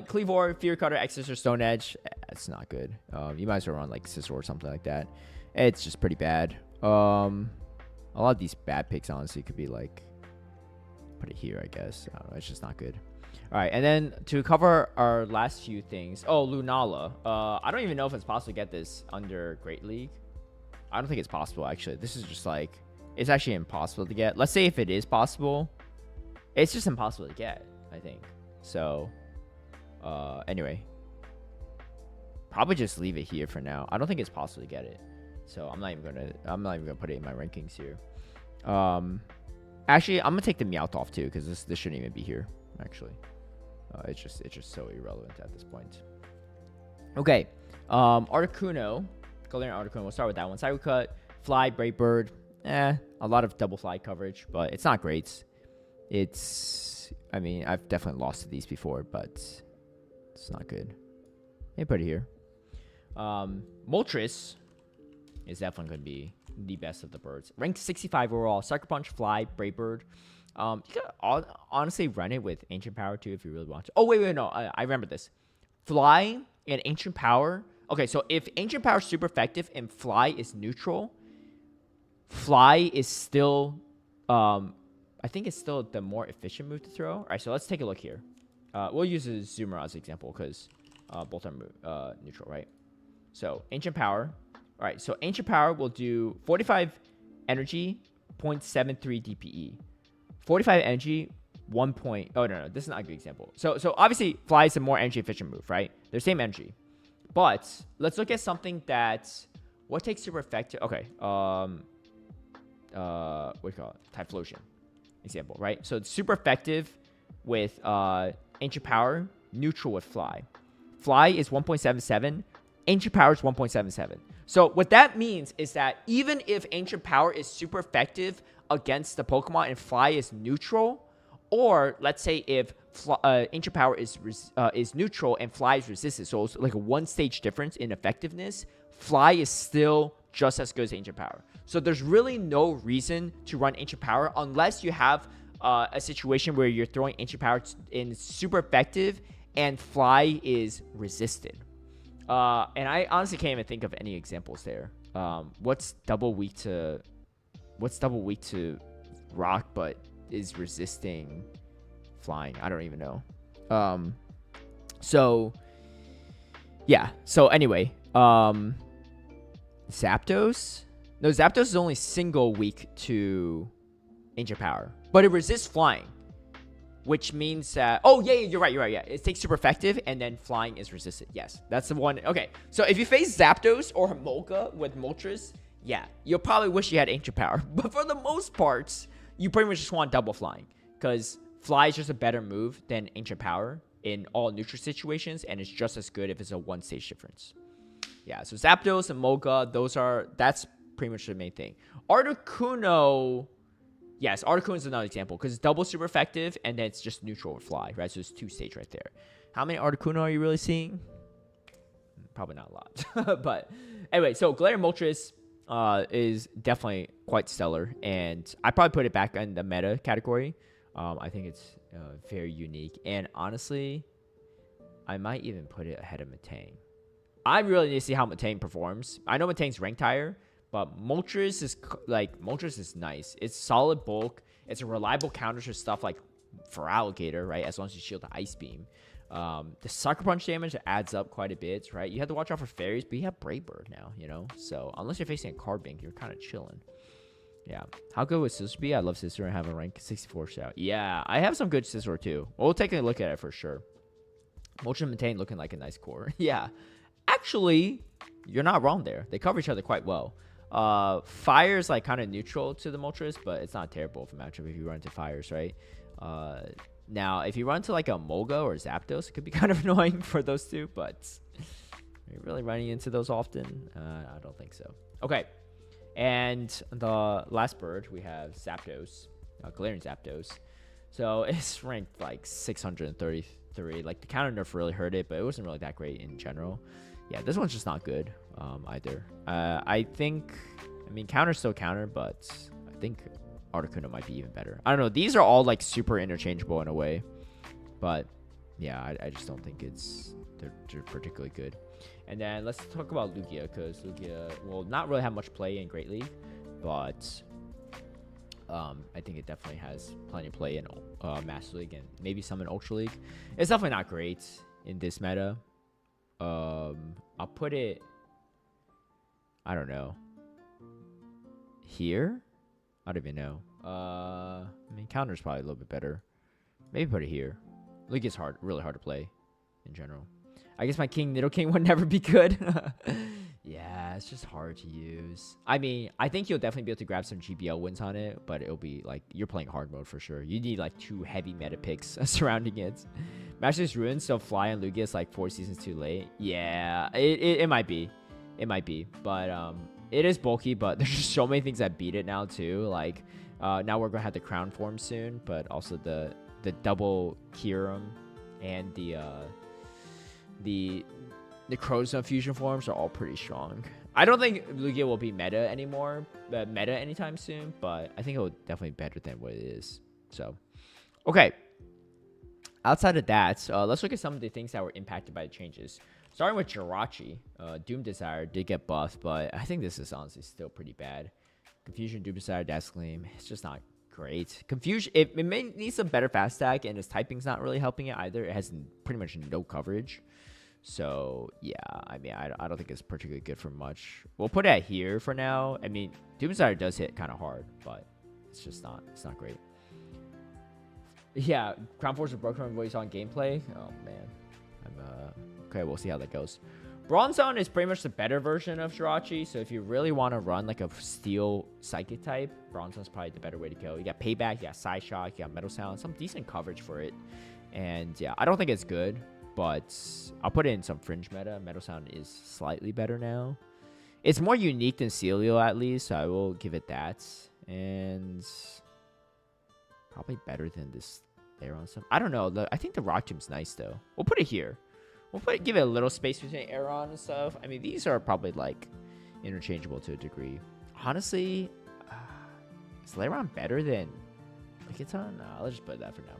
Cleavor, Fear Cutter, Exorcist, or Stone Edge. It's not good. You might as well run like Scizor or something like that. It's just pretty bad. A lot of these bad picks honestly could be like put it here, I guess. I don't know, it's just not good. All right, and then to cover our last few things. Oh, Lunala. I don't even know if it's possible to get this under Great League. I don't think it's possible actually. This is just like. It's actually impossible to get. Let's say if it is possible, it's just impossible to get, I think. So, anyway, probably just leave it here for now. I don't think it's possible to get it, so I'm not even gonna put it in my rankings here. Actually, I'm gonna take the Meowth off too because this shouldn't even be here. Actually, it's just so irrelevant at this point. Okay, Articuno, Galarian Articuno. We'll start with that one. Cycle Cut, Fly, Brave Bird. A lot of double fly coverage, but it's not great. I mean, I've definitely lost to these before, but it's not good. Let me put it here. Moltres is definitely going to be the best of the birds. Ranked 65 overall. Sucker Punch, Fly, Brave Bird. You can honestly run it with Ancient Power too if you really want to. Oh, wait, no. I remember this. Fly and Ancient Power. Okay, so if Ancient Power is super effective and Fly is neutral, Fly is still, I think it's still the more efficient move to throw. All right, so let's take a look here. We'll use a Zoomer as an example because both are neutral, right? So Ancient Power. All right, so Ancient Power will do 45 energy, 0.73 DPE. 45 energy, 1 point. Oh, no, this is not a good example. So obviously, Fly is a more energy efficient move, right? They're same energy. But let's look at something that, what takes super effective? Okay, what do you call it? Typhlosion example, right? So it's super effective with Ancient Power, neutral with Fly. Fly is 1.77, Ancient Power is 1.77. So what that means is that even if Ancient Power is super effective against the Pokemon and Fly is neutral, or let's say if Ancient Power is neutral and Fly is resistant, so it's like a one stage difference in effectiveness, Fly is still just as good as Ancient Power. So there's really no reason to run Ancient Power unless you have a situation where you're throwing Ancient Power in super effective and Fly is resisted. And I honestly can't even think of any examples there. What's double weak to Rock but is resisting Flying? I don't even know. So yeah. So anyway, Zapdos. No, Zapdos is only single weak to Ancient Power. But it resists flying. Which means that... Oh, yeah, you're right. Yeah, it takes super effective, and then flying is resisted. Yes, that's the one. Okay, so if you face Zapdos or Hamolga with Moltres, yeah, you'll probably wish you had Ancient Power. But for the most parts, you pretty much just want double flying. Because fly is just a better move than Ancient Power in all neutral situations, and it's just as good if it's a one-stage difference. Yeah, so Zapdos and Molga, that's pretty much the main thing. Articuno... Yes, Articuno is another example because it's double super effective and then it's just neutral with fly, right? So it's 2-stage right there. How many Articuno are you really seeing? Probably not a lot. But anyway, so Galarian Moltres is definitely quite stellar. And I probably put it back in the meta category. I think it's very unique. And honestly, I might even put it ahead of Metang. I really need to see how Metang performs. I know Metang's ranked higher. But Moltres is nice. It's solid bulk. It's a reliable counter to stuff like for Alligator, right? As long as you shield the Ice Beam. The Sucker Punch damage adds up quite a bit, right? You have to watch out for fairies, but you have Brave Bird now, you know? So unless you're facing a card bank, you're kind of chilling. Yeah. How good would Scizor be? I love Scizor and have a rank 64 shout. Yeah, I have some good Scizor too. We'll take a look at it for sure. Moltres and Metang looking like a nice core. Yeah. Actually, you're not wrong there. They cover each other quite well. Fire is like kind of neutral to the Moltres, but it's not terrible for matchup if you run into fires, right? Now, if you run into like a Molga or Zapdos, it could be kind of annoying for those two, but are you really running into those often? I don't think so. Okay, and the last bird, we have Zapdos, Galarian Zapdos. So it's ranked like 633. Like the counter nerf really hurt it, but it wasn't really that great in general. Yeah, this one's just not good either. I mean, counter's still counter, but I think Articuno might be even better. I don't know. These are all like super interchangeable in a way. But yeah, I just don't think they're particularly good. And then let's talk about Lugia, because Lugia will not really have much play in Great League, but I think it definitely has plenty of play in Master League and maybe some in Ultra League. It's definitely not great in this meta. I'll put it, I don't know, here? I don't even know. I mean, counter's probably a little bit better. Maybe put it here. League is really hard to play in general. I guess my Nido King would never be good. Yeah, it's just hard to use. I mean, I think you'll definitely be able to grab some GBL wins on it, but it'll be like, you're playing hard mode for sure. You need like 2 heavy meta picks surrounding it. Master's Ruin still fly on Lugia is like 4 seasons too late. Yeah, it might be. It might be. But it is bulky, but there's just so many things that beat it now too. Like now we're gonna have the crown form soon, but also the double Kyurem and the Necrozma fusion forms are all pretty strong. I don't think Lugia will be meta anytime soon, but I think it will definitely be better than what it is. So, okay. Outside of that, let's look at some of the things that were impacted by the changes. Starting with Jirachi, Doom Desire did get buffed, but I think this is honestly still pretty bad. Confusion, Doom Desire, Dash Gleam, it's just not great. Confusion, it may need some better fast tag, and its typing's not really helping it either. It has pretty much no coverage. So, yeah, I mean, I don't think it's particularly good for much. We'll put it here for now. I mean, Doom Desire does hit kind of hard, but it's not great. Yeah, Crown Force is broken from what you saw in gameplay. Oh, man. Okay, we'll see how that goes. Bronzong is pretty much the better version of Jirachi, so if you really want to run like a Steel Psychic type, Bronzong's probably the better way to go. You got Payback, you got Side Shock, you got Metal Sound, some decent coverage for it. And, yeah, I don't think it's good, but I'll put it in some fringe meta. Metal Sound is slightly better now. It's more unique than Celio, at least, so I will give it that. And probably better than this Aeron stuff. I don't know. I think the Rock Tomb's nice, though. We'll put it here. Give it a little space between Aeron and stuff. I mean, these are probably, like, interchangeable to a degree. Honestly, is Lairon better than Lickitung? No, let's just put that for now.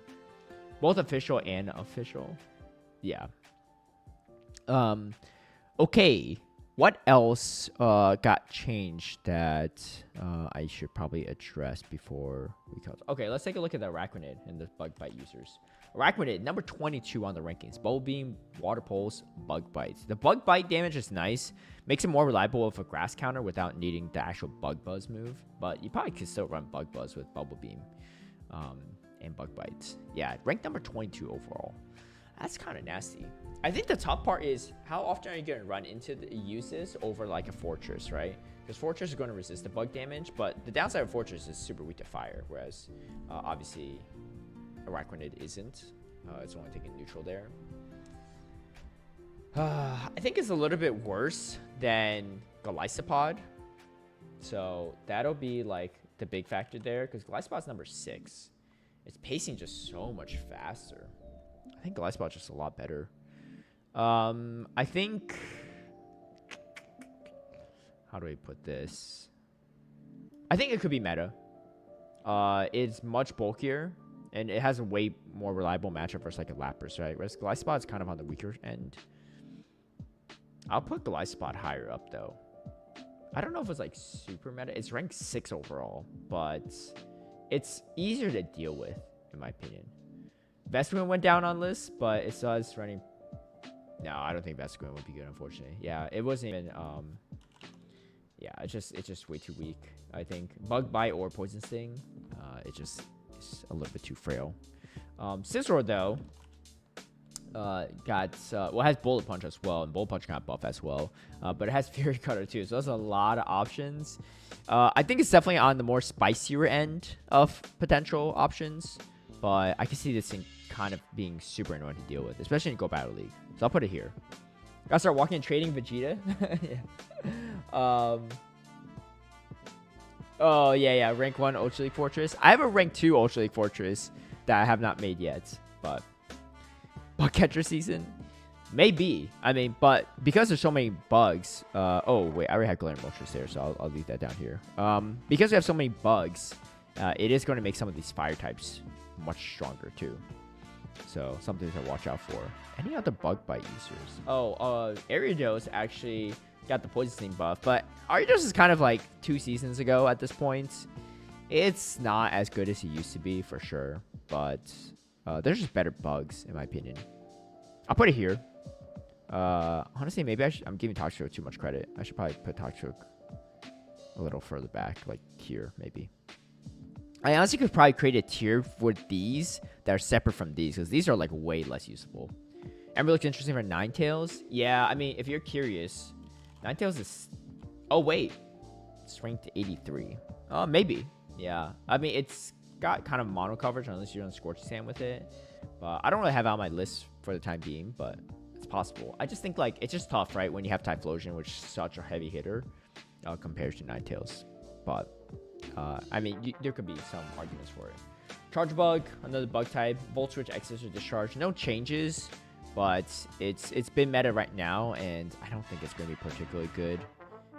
Both official and official. Yeah. Okay. What else got changed that I should probably address before we go? Okay, let's take a look at the Araquanid and the Bug Bite users. Arachnid, number 22 on the rankings. Bubble Beam, Water Pulse, Bug Bite. The Bug Bite damage is nice. Makes it more reliable with a Grass counter without needing the actual Bug Buzz move. But you probably could still run Bug Buzz with Bubble Beam and Bug Bite. Yeah, ranked number 22 overall. That's kind of nasty. I think the tough part is how often are you going to run into use this over like a Fortress, right? Because Fortress is going to resist the bug damage, but the downside of Fortress is super weak to fire, whereas obviously Arachnid isn't. It's only taking neutral there. I think it's a little bit worse than Golisopod. So that'll be like the big factor there, because Golisopod's number 6. It's pacing just so much faster. I think Golisopod's just a lot better. I think... How do I put this? I think it could be meta. It's much bulkier, and it has a way more reliable matchup versus like a Lapras, right? Whereas Golisopod's kind of on the weaker end. I'll put Golisopod higher up, though. I don't know if it's like super meta. It's ranked 6 overall, but it's easier to deal with, in my opinion. Vespiquen went down on list, but it says running... No, I don't think Vespiquen would be good, unfortunately. Yeah, it wasn't even... Yeah, it's just way too weak, I think. Bug Bite or Poison Sting, it's a little bit too frail. Scizor, though, has Bullet Punch as well, and Bullet Punch got buff as well. But it has Fury Cutter, too, so there's a lot of options. I think it's definitely on the more spicier end of potential options, but I can see this thing kind of being super annoying to deal with, especially in Go Battle League. So I'll put it here. Gotta start walking and trading Vegeta. Yeah. Oh, yeah. Rank 1 Ultra League Fortress. I have a rank 2 Ultra League Fortress that I have not made yet. But Catcher season? Maybe. I mean, but because there's so many bugs. Oh, wait. I already had Glaring Moltres there, so I'll leave that down here. Because we have so many bugs, it is going to make some of these fire types much stronger, too. So, something to watch out for. Any other Bug Bite users? Oh, Ariados actually got the Poison Sting buff, but Ariados is kind of like 2 seasons ago at this point. It's not as good as it used to be, for sure, but there's just better bugs, in my opinion. I'll put it here. Honestly, maybe I'm giving Toxtricity too much credit. I should probably put Toxtricity a little further back, like here, maybe. I honestly could probably create a tier for these that are separate from these, because these are like way less usable. Ember looks interesting for Ninetales. Yeah, I mean, if you're curious, Ninetales is... Oh, wait. It's ranked 83. Oh, maybe. Yeah. I mean, it's got kind of mono coverage unless you're on Scorching Sand with it. But I don't really have it on my list for the time being, but it's possible. I just think, like, it's just tough, right, when you have Typhlosion, which is such a heavy hitter compared to Ninetales. But, I mean, there could be some arguments for it. Charge Bug, another bug type. Volt Switch, Access, or Discharge. No changes. But it's been meta right now, and I don't think it's going to be particularly good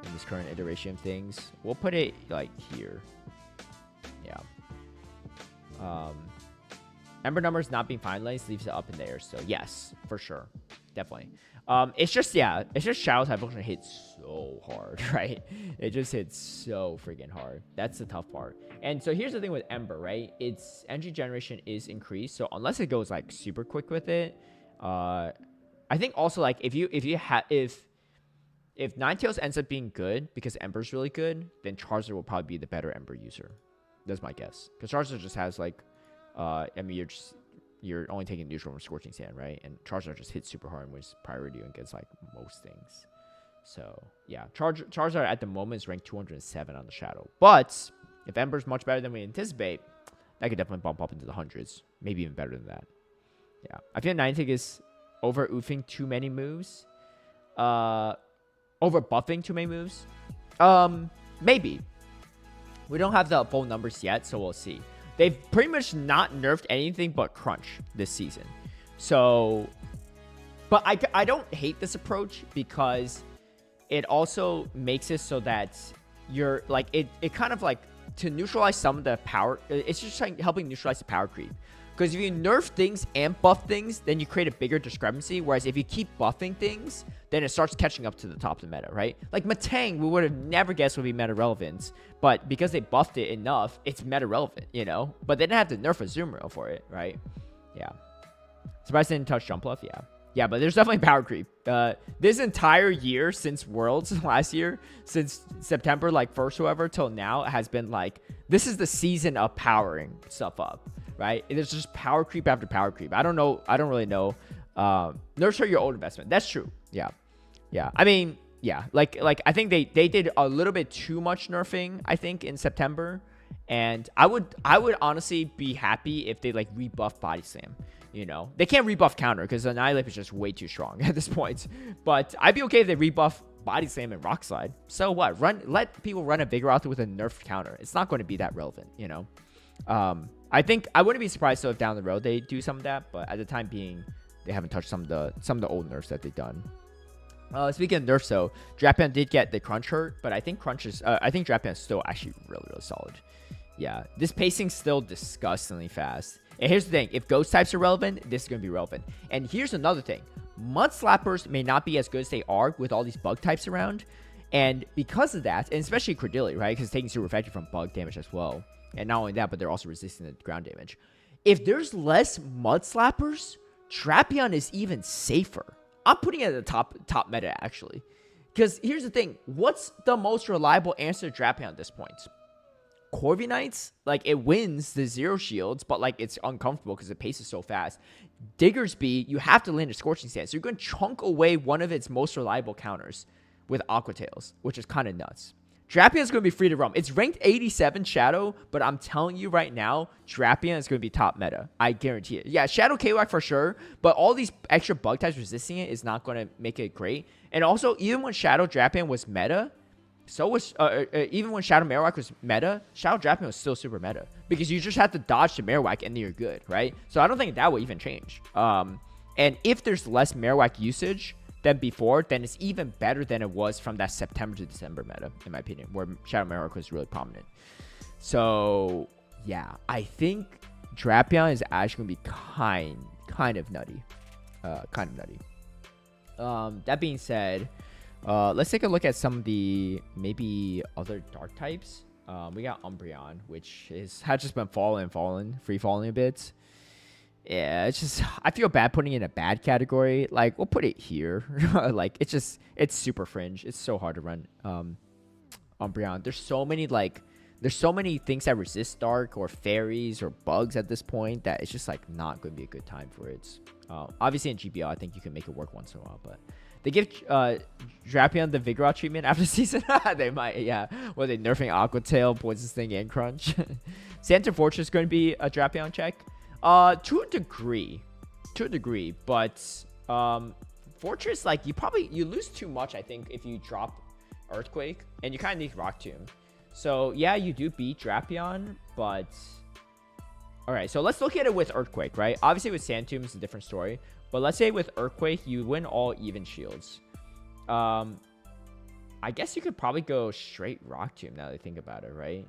in this current iteration of things. We'll put it, like, here. Yeah. Ember numbers not being finalized leaves it up in the air, so yes, for sure. Definitely. It's just Shadow Typhlosion hits so hard, right? It just hits so freaking hard. That's the tough part. And so here's the thing with Ember, right? Its energy generation is increased, so unless it goes, like, super quick with it, I think also, like, if Ninetales ends up being good because Ember's really good, then Charizard will probably be the better Ember user. That's my guess. Because Charizard just has, like, I mean, you're only taking neutral from Scorching Sand, right? And Charizard just hits super hard and was priority against, like, most things. So yeah, Charizard at the moment is ranked 207 on the Shadow. But if Ember's much better than we anticipate, that could definitely bump up into the hundreds, maybe even better than that. Yeah, I feel Niantic is over oofing too many moves. Over buffing too many moves. Maybe. We don't have the full numbers yet, so we'll see. They've pretty much not nerfed anything but Crunch this season. So, but I don't hate this approach because it also makes it so that you're like, it kind of like to neutralize some of the power. It's just like helping neutralize the power creep. Because if you nerf things and buff things, then you create a bigger discrepancy. Whereas if you keep buffing things, then it starts catching up to the top of the meta, right? Like Matang, we would have never guessed would be meta relevant. But because they buffed it enough, it's meta relevant, you know? But they didn't have to nerf Azumarill for it, right? Yeah. Surprised they didn't touch Jump Bluff, yeah. Yeah, but there's definitely power creep. This entire year since Worlds last year, since September, like, 1st, whoever, till now, has been, like, this is the season of powering stuff up, right? There's just power creep after power creep. I don't know. I don't really know. Nurture your old investment. That's true. Yeah. Yeah. I mean, yeah. Like I think they did a little bit too much nerfing, I think, in September. And I would honestly be happy if they, like, rebuff Body Slam. You know, they can't rebuff counter because Annihilate is just way too strong at this point. But I'd be okay if they rebuff Body Slam and Rock Slide. So what? Let people run a Vigoroth with a nerfed counter. It's not going to be that relevant, you know. I think I wouldn't be surprised though if down the road they do some of that, but at the time being, they haven't touched some of the old nerfs that they've done. Speaking of nerfs though, Drapion did get the crunch hurt, but I think Drapion is still actually really, really solid. Yeah, this pacing's still disgustingly fast. And here's the thing, if ghost types are relevant, this is going to be relevant. And here's another thing, Mud Slappers may not be as good as they are with all these bug types around. And because of that, and especially Credility, right, because it's taking super effective from bug damage as well. And not only that, but they're also resisting the ground damage. If there's less Mud Slappers, Drapion is even safer. I'm putting it at the top meta, actually. Because here's the thing, what's the most reliable answer to Drapion at this point? Corviknights, like, it wins the 0 shields, but, like, it's uncomfortable because it paces so fast. Diggersby, you have to land a Scorching Stance. So you're going to chunk away one of its most reliable counters with Aqua Tails, which is kind of nuts. Drapion's going to be free to roam. It's ranked 87 Shadow, but I'm telling you right now, Drapion is going to be top meta. I guarantee it. Yeah, Shadow KOAC for sure, but all these extra bug types resisting it is not going to make it great. And also, even when Shadow Drapion was meta, so was even when Shadow Marowak was meta, Shadow Drapion was still super meta because you just have to dodge the Marowak and then you're good, right? So I don't think that will even change. And if there's less Marowak usage than before, then it's even better than it was from that September to December meta, in my opinion, where Shadow Marowak was really prominent. So yeah, I think Drapion is actually gonna be kind of nutty, That being said, let's take a look at some of the maybe other dark types. We got Umbreon, which has just been free falling a bit. Yeah, it's just, I feel bad putting it in a bad category. Like, we'll put it here. Like, it's super fringe. It's so hard to run Umbreon. There's so many things that resist dark or fairies or bugs at this point that it's just, like, not going to be a good time for it. Obviously in GBL, I think you can make it work once in a while, but they give Drapion the Vigoroth treatment after season. They might, yeah. Well, they nerfing Aqua Tail, Poison Sting, and Crunch. Santa Fortress is going to be a Drapion check. To a degree, but Fortress, like, you lose too much, I think, if you drop Earthquake, and you kind of need Rock Tomb. So yeah, you do beat Drapion, but all right. So let's look at it with Earthquake, right? Obviously with Sand Tomb it's a different story, but let's say with Earthquake you win all even shields. I guess you could probably go straight Rock Tomb now that I think about it, right?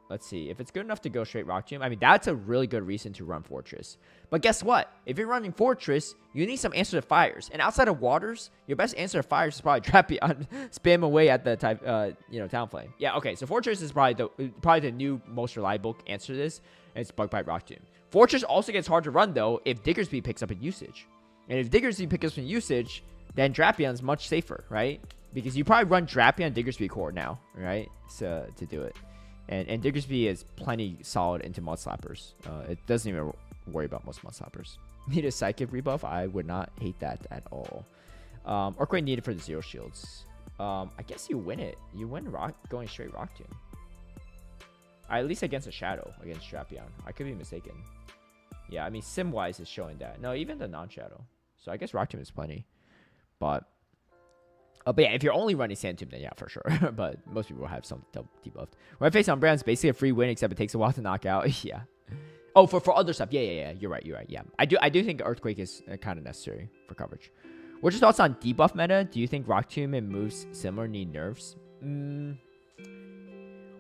Let's see. If it's good enough to go straight Rock Tomb, I mean, that's a really good reason to run Fortress. But guess what? If you're running Fortress, you need some answer to fires. And outside of waters, your best answer to fires is probably Drapion. Spam away at the type, Talonflame. Yeah, okay. So Fortress is probably the new most reliable answer to this. And it's Bug Bite Rock Tomb. Fortress also gets hard to run, though, if Diggersby picks up in usage. And if Diggersby picks up in usage, then Drapion's much safer, right? Because you probably run Drapion Diggersby core now, right? So, to do it. And Diggersby is plenty solid into Mud Slappers. It doesn't even worry about most Mud Slappers. Need a Psychic rebuff? I would not hate that at all. Earthquake needed for the 0 shields. I guess you win it. You win going straight Rock Tomb. At least against a Shadow, against Drapion. I could be mistaken. Yeah, I mean, sim-wise is showing that. No, even the non-Shadow. So I guess Rock Tomb is plenty. But yeah, if you're only running Sand Tomb, then yeah, for sure. But most people will have some debuffed. When I face Umbreon, it's basically a free win, except it takes a while to knock out. Yeah. Oh, for other stuff. Yeah. You're right. Yeah. I do think Earthquake is kind of necessary for coverage. What's your thoughts on debuff meta? Do you think Rock Tomb and moves similar need nerfs?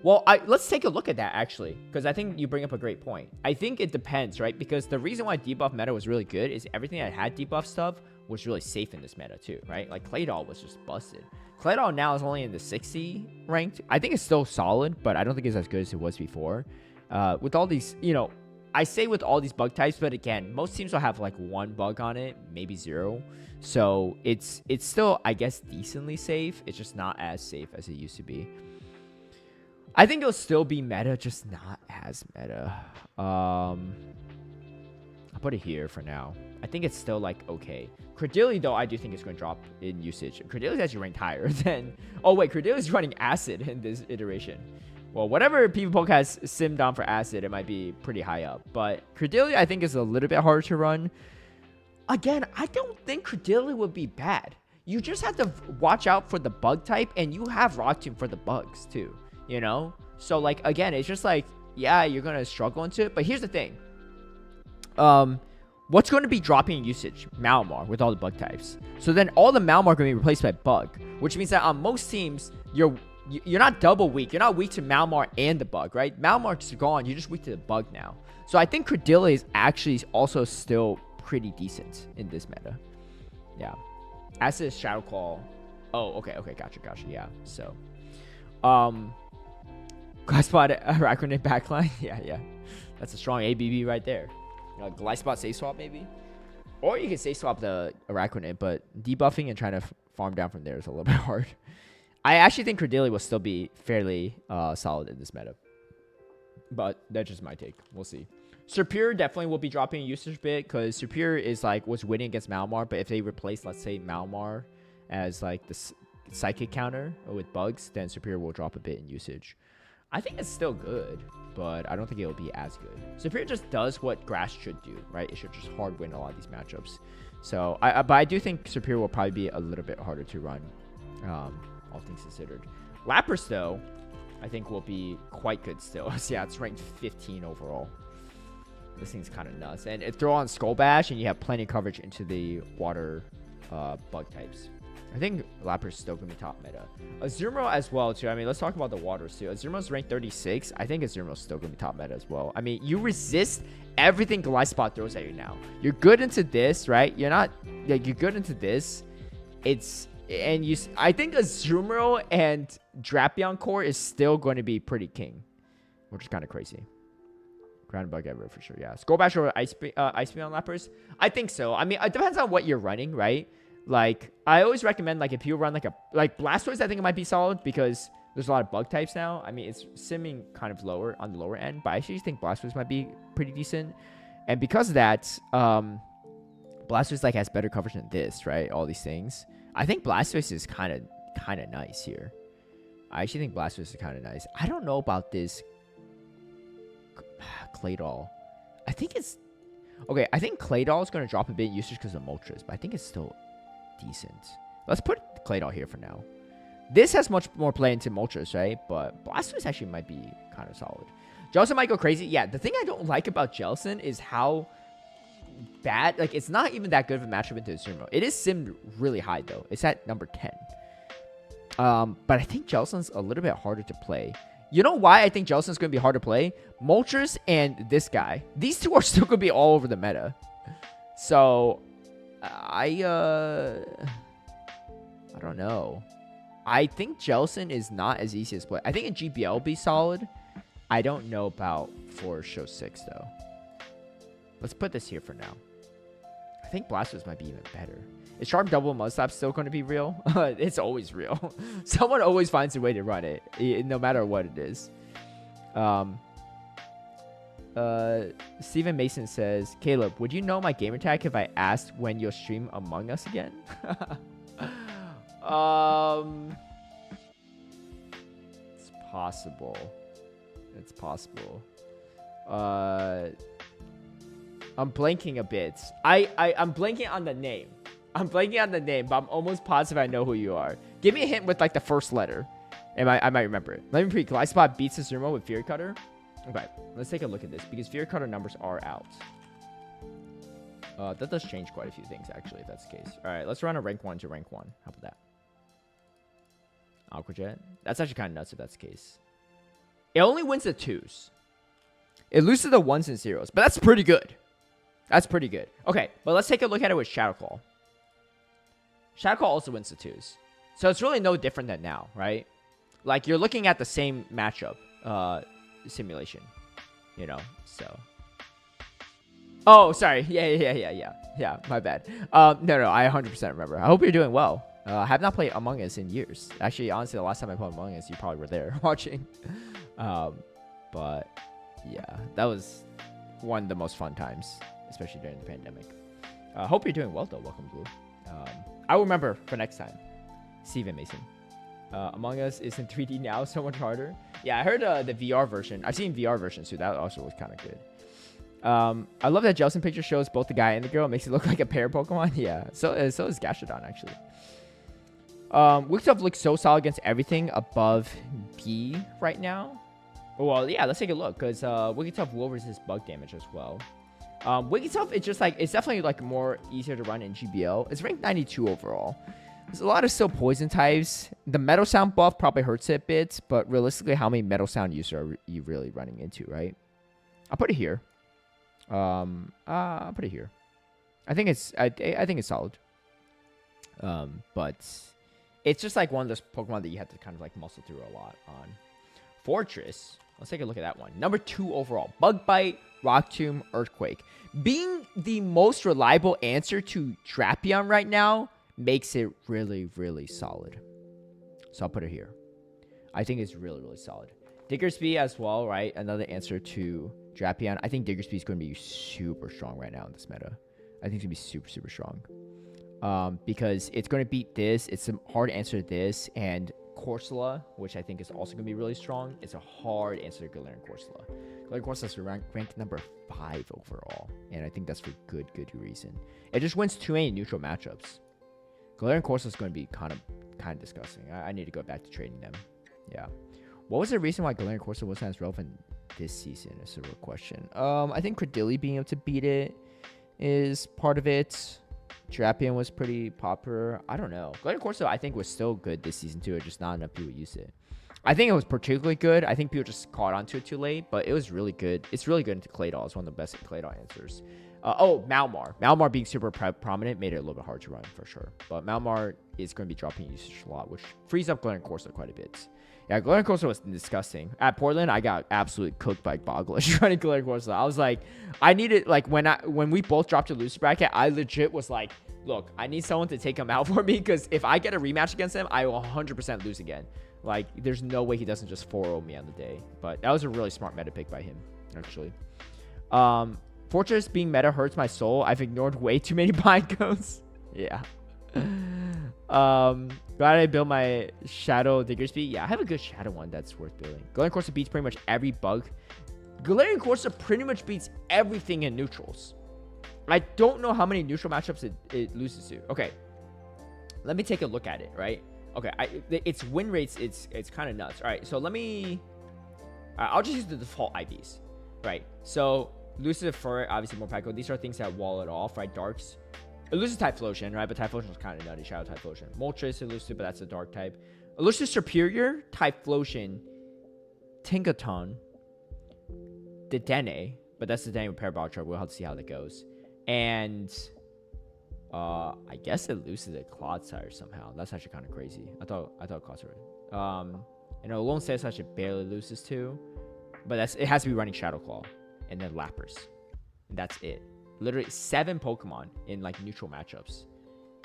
Well, let's take a look at that, actually, because I think you bring up a great point. I think it depends, right? Because the reason why debuff meta was really good is everything that had debuff stuff was really safe in this meta too, right? Like Claydol was just busted. Claydol now is only in the 60 ranked. I think it's still solid, but I don't think it's as good as it was before. With all these, I say with all these bug types, but again, most teams will have like 1 bug on it, maybe 0. So it's still, I guess, decently safe. It's just not as safe as it used to be. I think it'll still be meta, just not as meta. I'll put it here for now. I think it's still like okay. Credility though, I do think it's going to drop in usage. Credility is actually ranked higher than. Oh wait, Credility is running Acid in this iteration. Well, whatever PvPoke has simmed on for Acid, it might be pretty high up. But Credility, I think, is a little bit harder to run. Again, I don't think Credility would be bad. You just have to watch out for the bug type, and you have Rock Tomb for the bugs too. You know, so like again, it's just like yeah, you're gonna struggle into it. But here's the thing. What's going to be dropping in usage? Malamar with all the bug types. So then all the Malamar are going to be replaced by bug, which means that on most teams, you're not double weak. You're not weak to Malamar and the bug, right? Malamar's gone. You're just weak to the bug now. So I think Credility is actually also still pretty decent in this meta. Yeah. Acid is Shadow Claw. Oh, okay, gotcha. Yeah. So, Glyspot Arachnid backline. Yeah. That's a strong ABB right there. Glyspot safe swap maybe, or you can safe swap the Arachnid, but debuffing and trying to farm down from there is a little bit hard. I actually think Credility will still be fairly solid in this meta, but that's just my take. We'll see. Superior definitely will be dropping a usage bit because Superior is like what's winning against Malamar, but if they replace, let's say, Malamar as like the psychic counter with bugs, then Superior will drop a bit in usage. I think it's still good, but I don't think it'll be as good. Superior just does what Grass should do, right? It should just hard win a lot of these matchups. So, but I do think Superior will probably be a little bit harder to run, all things considered. Lapras, though, I think will be quite good still. So yeah, it's ranked 15 overall. This thing's kind of nuts. And throw on Skull Bash, and you have plenty of coverage into the water bug types. I think Lapras is still going to be top meta. Azumarill as well, too. I mean, let's talk about the waters, too. Azumarill's ranked 36. I think Azumarill's still going to be top meta as well. I mean, you resist everything Glyspot throws at you now. You're good into this, right? You're not... Like, you're good into this. It's... And you... I think Azumarill and Drapion Core is still going to be pretty king. Which is kind of crazy. Ground bug ever, for sure, yeah. Skull Bash over Ice Beam on Lapras? I think so. I mean, it depends on what you're running, right? Like, I always recommend, like, if you run, like, Blastoise, I think it might be solid because there's a lot of bug types now. I mean, it's simming kind of lower, on the lower end, but I actually think Blastoise might be pretty decent. And because of that, Blastoise, like, has better coverage than this, right? All these things. I think Blastoise is kind of nice here. I actually think Blastoise is kind of nice. I don't know about this Claydol. I think it's... Okay, I think Claydol is going to drop a bit in usage because of Moltres, but I think it's still... decent. Let's put Claydol here for now. This has much more play into Moltres, right? But Blastoise actually might be kind of solid. Jellicent might go crazy. Yeah, the thing I don't like about Jellicent is how bad... Like, it's not even that good of a matchup into Azumarill. It is simmed really high, though. It's at number 10. But I think Jellicent's a little bit harder to play. You know why I think Jellicent's going to be hard to play? Moltres and this guy. These two are still going to be all over the meta. So... I don't know. I think Jellicent is not as easy as play. I think in GBL will be solid. I don't know about for Show 6, though. Let's put this here for now. I think Blastoise might be even better. Is Charm Double Mudslap still going to be real? It's always real. Someone always finds a way to run it, no matter what it is. Steven Mason says, Caleb, would you know my gamer tag if I asked when you'll stream Among Us again? It's possible. It's possible. I'm blanking a bit. I'm blanking on the name. I'm blanking on the name, but I'm almost positive I know who you are. Give me a hint with like the first letter. And I might remember it. Let me pre Glyspot beats Azumarill with Fury Cutter. Okay, let's take a look at this because Fury Cutter numbers are out. That does change quite a few things, actually, if that's the case. All right, let's run a rank 1 to rank 1. How about that? Aqua Jet. That's actually kind of nuts if that's the case. It only wins the 2s. It loses the 1s and 0s, but that's pretty good. That's pretty good. Okay, but let's take a look at it with Shadow Claw. Shadow Claw also wins the 2s. So it's really no different than now, right? Like, you're looking at the same matchup simulation, you know, so Oh, sorry. Yeah, my bad. No, I 100% remember. I hope you're doing well. I have not played Among Us in years. Actually, honestly, the last time I played Among Us, you probably were there watching. But yeah, that was one of the most fun times, especially during the pandemic. Hope you're doing well, though. Welcome, Blue. I will remember for next time. Steven Mason. Among Us is in 3D now, so much harder. Yeah, I heard the VR version. I've seen VR versions too. That also was kind of good. I love that Jelson picture shows both the guy and the girl. It makes it look like a pair of Pokemon. Yeah, so is Gastrodon, actually. Wicktuff looks so solid against everything above B right now. Well, yeah, let's take a look, because Wicktuff will resist bug damage as well. Wicktuff, it's just like, it's definitely like more easier to run in GBL. It's ranked 92 overall. There's a lot of still poison types. The Metal Sound buff probably hurts it a bit, but realistically, how many Metal Sound users are you really running into, right? I'll put it here. I'll put it here. I think it's solid. But it's just like one of those Pokemon that you have to kind of like muscle through a lot on. Fortress. Let's take a look at that one. Number 2 overall. Bug Bite, Rock Tomb, Earthquake. Being the most reliable answer to Drapion right now makes it really, really solid. So I'll put it here. I think it's really, really solid. Diggersby as well, right? Another answer to Drapion. I think Diggersby is going to be super strong right now in this meta. I think it's going to be super, super strong. Because it's going to beat this. It's a hard answer to this. And Corsola, which I think is also going to be really strong. It's a hard answer to Galarian Corsola. Galarian Corsola is ranked number 5 overall. And I think that's for good reason. It just wins too many neutral matchups. Galarian Corsola is going to be kind of disgusting. I need to go back to trading them. Yeah. What was the reason why Galarian Corsola wasn't as relevant this season? Is a real question. I think Credilli being able to beat it is part of it. Drapion was pretty popular. I don't know. Galarian Corsola, I think, was still good this season too. Just not enough people used it. I think it was particularly good. I think people just caught onto it too late, but it was really good. It's really good into Claydol. It's one of the best Claydol answers. Malmar. Malmar being super prominent made it a little bit hard to run for sure. But Malmar is going to be dropping usage a lot, which frees up Galarian Corsola quite a bit. Yeah, Galarian Corsola was disgusting. At Portland, I got absolutely cooked by Boglish running Galarian Corsola. I was like, I needed, like, when we both dropped to loser bracket, I legit was like, look, I need someone to take him out for me, because if I get a rematch against him, I will 100% lose again. Like, there's no way he doesn't just 4-0 me on the day. But that was a really smart meta pick by him, actually. Fortress being meta hurts my soul. I've ignored way too many bind codes. Yeah. Glad I built my Shadow Diggersby. Yeah, I have a good Shadow one that's worth building. Galarian Corsola beats pretty much every bug. Galarian Corsola pretty much beats everything in neutrals. I don't know how many neutral matchups it loses to. Okay, let me take a look at it, right? Okay, its win rates, it's kind of nuts. All right, so let me... I'll just use the default IVs, right? So, Elusive Fur, obviously more Pyco. These are things that wall it off, right? Darks. Elusive Typhlosion, right? But Typhlosion is kind of nutty. Shadow Typhlosion. Moltres, Elusive, but that's a dark type. Elusive Superior, Typhlosion, Tinkaton, Dedenne, but that's the Dedenne with Parabolic Charge. We'll have to see how that goes. And I guess it loses a Clodsire somehow. That's actually kind of crazy. I thought Clodsire. And Alone Says I should barely loses to, but it has to be running Shadow Claw and then Lapras. And that's it. Literally 7 Pokemon in like neutral matchups.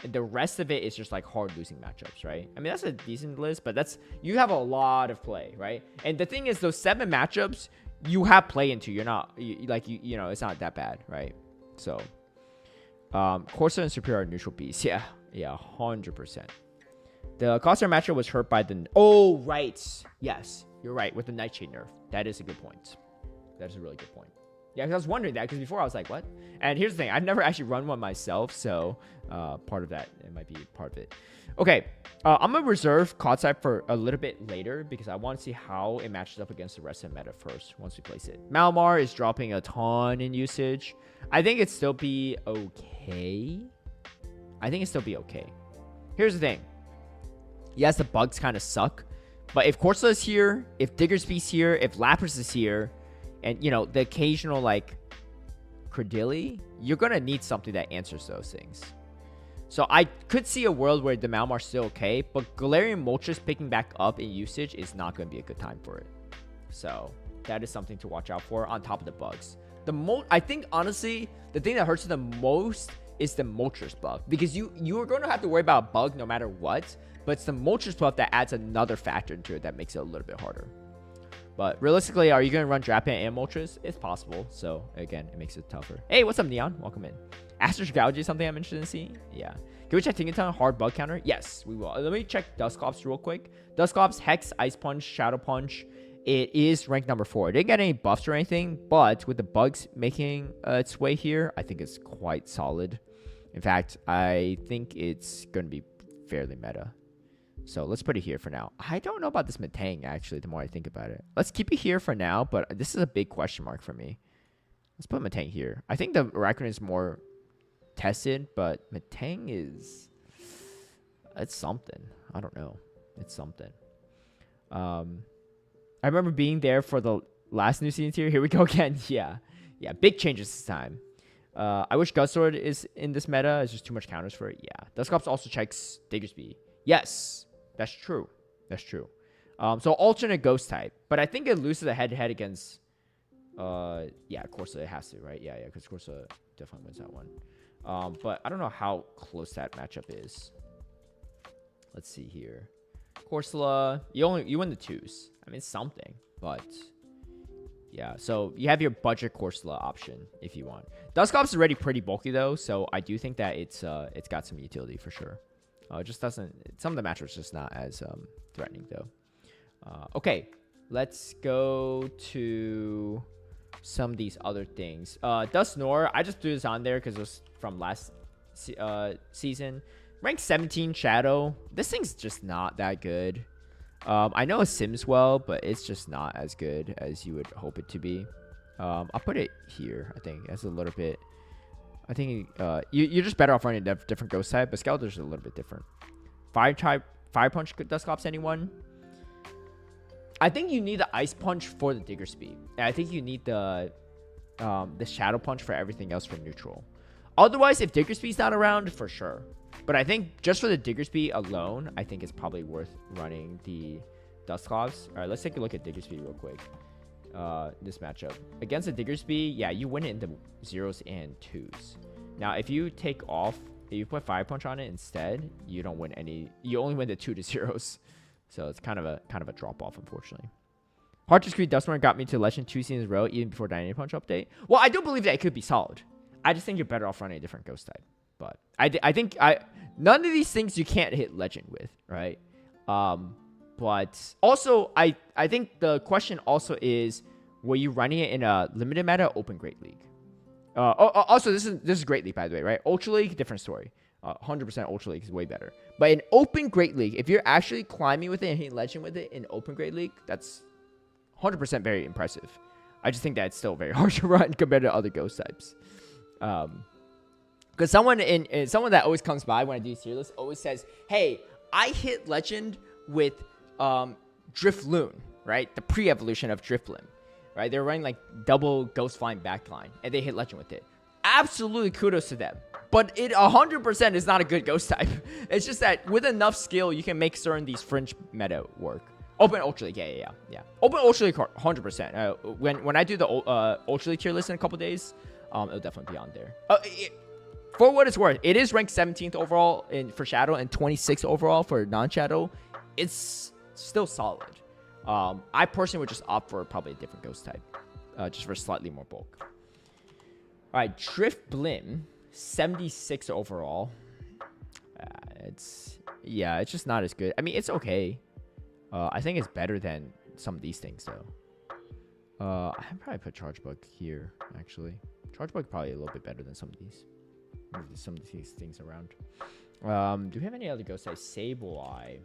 And the rest of it is just like hard losing matchups, right? I mean, that's a decent list, but you have a lot of play, right? And the thing is, those 7 matchups you have play into. You're not you know, it's not that bad, right? So, Corsair and Superior are neutral beasts. Yeah, 100%. The Corsair matchup was hurt by the... Oh, right. Yes, you're right. With the Nightshade nerf. That is a good point. That is a really good point. Yeah, because I was wondering that, because before I was like, what? And here's the thing. I've never actually run one myself, so part of that, it might be part of it. Okay, I'm going to reserve Clodsire for a little bit later, because I want to see how it matches up against the rest of the meta first, once we place it. Malmar is dropping a ton in usage. I think it'd still be okay. Here's the thing. Yes, the bugs kind of suck, but if Corsola is here, if Diggersby's here, if Lapras is here, and, you know, the occasional, like, Credilli, you're going to need something that answers those things. So I could see a world where the Malmar's still okay, but Galarian Moltres picking back up in usage is not going to be a good time for it. So that is something to watch out for on top of the bugs. I think honestly, the thing that hurts you the most is the Moltres buff, because you are going to have to worry about a bug no matter what, but it's the Moltres buff that adds another factor into it that makes it a little bit harder. But realistically, are you going to run Drapant and Moltres? It's possible. So again, it makes it tougher. Hey, what's up, Neon? Welcome in. Aster's Gouge is something I'm interested in seeing. Yeah. Can we check Tinkaton hard bug counter? Yes, we will. Let me check Dusclops real quick. Dusclops, Hex, Ice Punch, Shadow Punch. It is ranked number 4. It didn't get any buffs or anything, but with the bugs making its way here, I think it's quite solid. In fact, I think it's going to be fairly meta. So let's put it here for now. I don't know about this Metang, actually, the more I think about it. Let's keep it here for now, but this is a big question mark for me. Let's put Metang here. I think the Raccoon is more tested, but Metang is... it's something. I don't know. It's something. I remember being there for the last new season tier. Here we go again. Yeah. Big changes this time. I wish Gutsword is in this meta. It's just too much counters for it. Yeah. Dusclops also checks Diggersby. Yes. That's true. So alternate ghost type. But I think it loses a head-to-head against... yeah, Corsa it has to, right? Yeah, because Corsa definitely wins that one. But I don't know how close that matchup is. Let's see here. Corsola, you win the 2s. I mean, it's something, but yeah. So you have your budget Corsola option if you want. Dusclops is already pretty bulky though, so I do think that it's got some utility for sure. It just doesn't. Some of the matchups just not as threatening though. Okay, let's go to some of these other things. Dusknoir, I just threw this on there because it was from last season. Rank 17 Shadow. This thing's just not that good. I know it sims well, but it's just not as good as you would hope it to be. I'll put it here, I think. That's a little bit... I think you're just better off running a different ghost type, but Skeletor's a little bit different. Fire Punch Dusclops, anyone? I think you need the Ice Punch for the Digger Speed. And I think you need the Shadow Punch for everything else for neutral. Otherwise, if Digger Speed's not around, for sure. But I think just for the Diggersby alone, I think it's probably worth running the Dusclops. All right, let's take a look at Diggersby real quick. This matchup. Against the Diggersby, yeah, you win it in the 0s and 2s. Now, if you take off, if you put Fire Punch on it instead, you don't win any. You only win the 2 to 0s. So it's kind of a drop-off, unfortunately. Heartless Creed Dustmore got me to Legend 2 seasons in a row, even before Dynamic Punch update. Well, I do believe that it could be solid. I just think you're better off running a different ghost type. But I think none of these things you can't hit Legend with, right? But also, I think the question also is, were you running it in a limited meta, open Great League? Also, this is Great League, by the way, right? Ultra League, different story. 100% Ultra League is way better. But in open Great League, if you're actually climbing with it and hitting Legend with it in open Great League, that's 100% very impressive. I just think that it's still very hard to run compared to other ghost types. Because someone that always comes by when I do tier lists always says, hey, I hit Legend with Drifloon, right? The pre-evolution of Drifloon, right? They're running like double Ghost Flying backline, and they hit Legend with it. Absolutely kudos to them. But it 100% is not a good ghost type. It's just that with enough skill, you can make certain these fringe meta work. Open Ultra League, yeah. Open Ultra League, 100%. When I do the Ultra League tier list in a couple days, it'll definitely be on there. For what it's worth, it is ranked 17th overall for Shadow and 26th overall for non-Shadow. It's still solid. I personally would just opt for probably a different ghost type, just for slightly more bulk. All right, Drift Blim, 76 overall. It's just not as good. I mean, it's okay. I think it's better than some of these things, though. I'd probably put Charge Bug here, actually. Charge Bug probably a little bit better than some of these. Move some of these things around. Do we have any other ghost types? Sableye.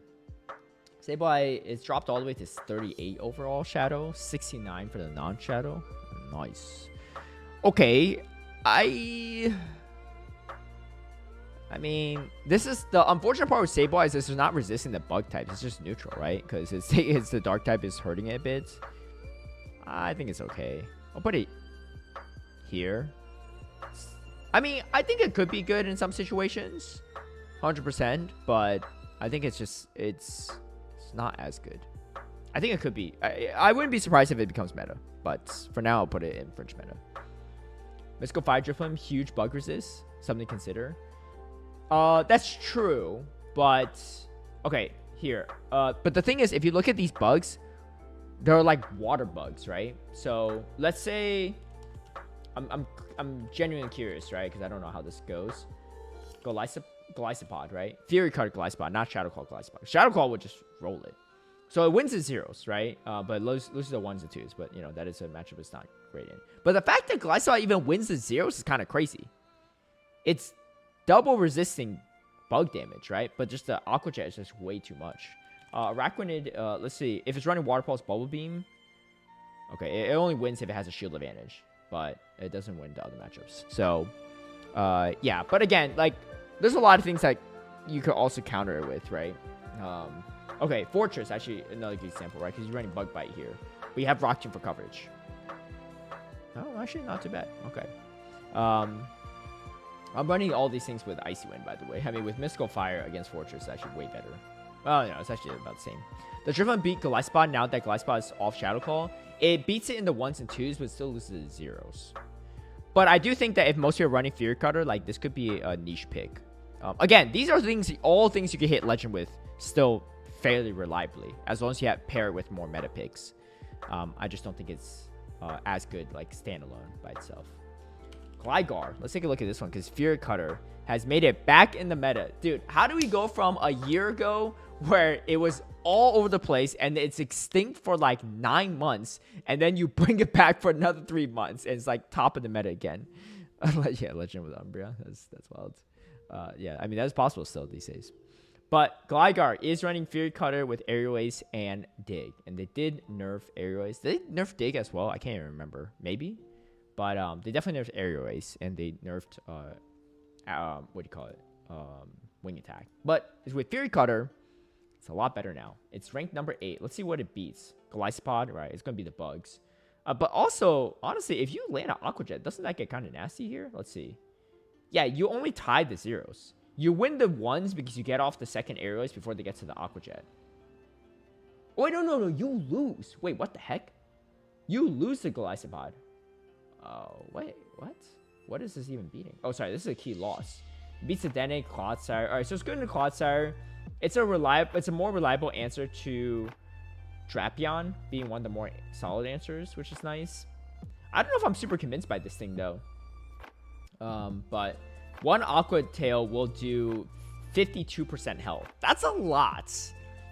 Sableye is dropped all the way to 38 overall Shadow. 69 for the non-Shadow. Nice. Okay. I mean, this is the unfortunate part with Sableye is this is not resisting the bug types. It's just neutral, right? Because it's the dark type is hurting it a bit. I think it's okay. I'll put it here. I mean, I think it could be good in some situations. 100%. But I think it's not as good. I think it could be. I wouldn't be surprised if it becomes meta. But for now, I'll put it in fringe meta. Mystical Fire Drifloon, huge bug resist. Something to consider. That's true, but okay, here. But the thing is, if you look at these bugs, they're like water bugs, right? So let's say I'm genuinely curious, right? Because I don't know how this goes. Glycopod, right? Fury Card Glycopod, not Shadow Claw Glycopod. Shadow Claw would just roll it. So it wins the zeros, right? But loses the ones and twos. But, you know, that is a matchup it's not great in. But the fact that Glycopod even wins the zeros is kind of crazy. It's double resisting bug damage, right? But just the Aqua Jet is just way too much. Araquanid, let's see. If it's running Water Pulse Bubble Beam, okay, it only wins if it has a shield advantage. But it doesn't win the other matchups. So, yeah. But again, like, there's a lot of things that you could also counter it with, right? Okay, Fortress, actually, another good example, right? Because you're running Bug Bite here. But you have Rock Tomb for coverage. Oh, actually, not too bad. Okay. I'm running all these things with Icy Wind, by the way. I mean, with Mystical Fire against Fortress, it's actually way better. Well, no, it's actually about the same. The Drifloon beat Glycopod now that Glycopod is off Shadow Claw. It beats it in the ones and twos, but still loses the zeros. But I do think that if most of you are running Fury Cutter, like, this could be a niche pick. Again, these are things, all things you can hit Legend with still fairly reliably, as long as you have pair it with more meta picks. I just don't think it's as good, like, standalone by itself. Gligar. Let's take a look at this one, because Fury Cutter has made it back in the meta. Dude, how do we go from a year ago where it was all over the place and it's extinct for like 9 months, and then you bring it back for another 3 months and it's like top of the meta again? Yeah, Legend with Umbria. That's wild. Yeah, I mean, that's possible still these days. But Gligar is running Fury Cutter with Aerial Ace and Dig. And they did nerf Aerial Ace. Did they nerf Dig as well? I can't even remember. Maybe. But they definitely nerfed Aerial Ace. And they nerfed, what do you call it? Wing Attack. But with Fury Cutter, it's a lot better now. It's ranked number 8. Let's see what it beats. Glycopod, right? It's going to be the bugs. But also, honestly, if you land an Aqua Jet, doesn't that get kind of nasty here? Let's see. Yeah, you only tied the zeros. You win the ones because you get off the second Aerial Ace before they get to the Aqua Jet. Oh, wait, no. You lose. Wait, what the heck? You lose the Glycopod. Oh, wait, what? What is this even beating? Oh, sorry, this is a key loss. Beats the Dene, Clodsire. All right, so it's good in the Clodsire. It's a more reliable answer to Drapion being one of the more solid answers, which is nice. I don't know if I'm super convinced by this thing, though. But one Aqua Tail will do 52% health. That's a lot.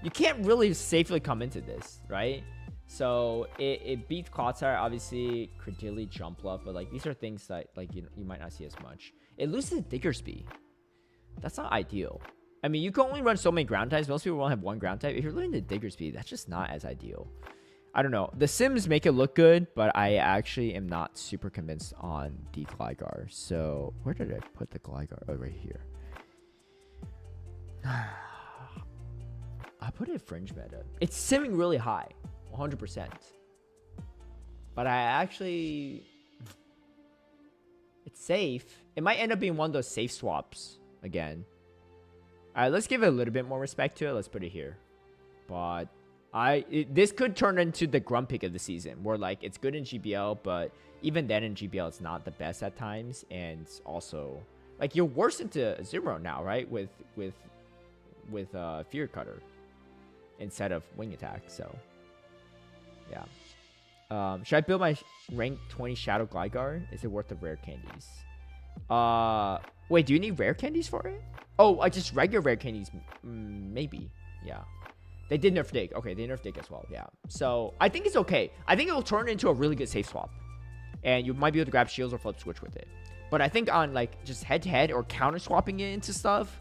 You can't really safely come into this, right? So it beats Clodsire, obviously, Credilli, Jumpluff, but like these are things that like you might not see as much. It loses Diggersby. That's not ideal. I mean, you can only run so many ground types. Most people won't have one ground type. If you're losing to Diggersby, that's just not as ideal. I don't know. The Sims make it look good, but I actually am not super convinced on the Gligar. So where did I put the Gligar? Oh, right here. I put it fringe meta. It's simming really high, 100%. But I actually, it's safe. It might end up being one of those safe swaps again. All right, let's give it a little bit more respect to it. Let's put it here. But this could turn into the grunt pick of the season, where like it's good in GBL, but even then in GBL it's not the best at times, and also like you're worse into Zero now, right? With Fury Cutter instead of Wing Attack. So yeah. Should I build my rank 20 Shadow Gligar? Is it worth the rare candies? Wait, do you need rare candies for it? Oh, just regular rare candies, maybe. Yeah. They did nerf Dig. Okay, they nerfed Dig as well. Yeah. So I think it's okay. I think it will turn into a really good safe swap, and you might be able to grab shields or flip switch with it. But I think on like just head to head or counter swapping it into stuff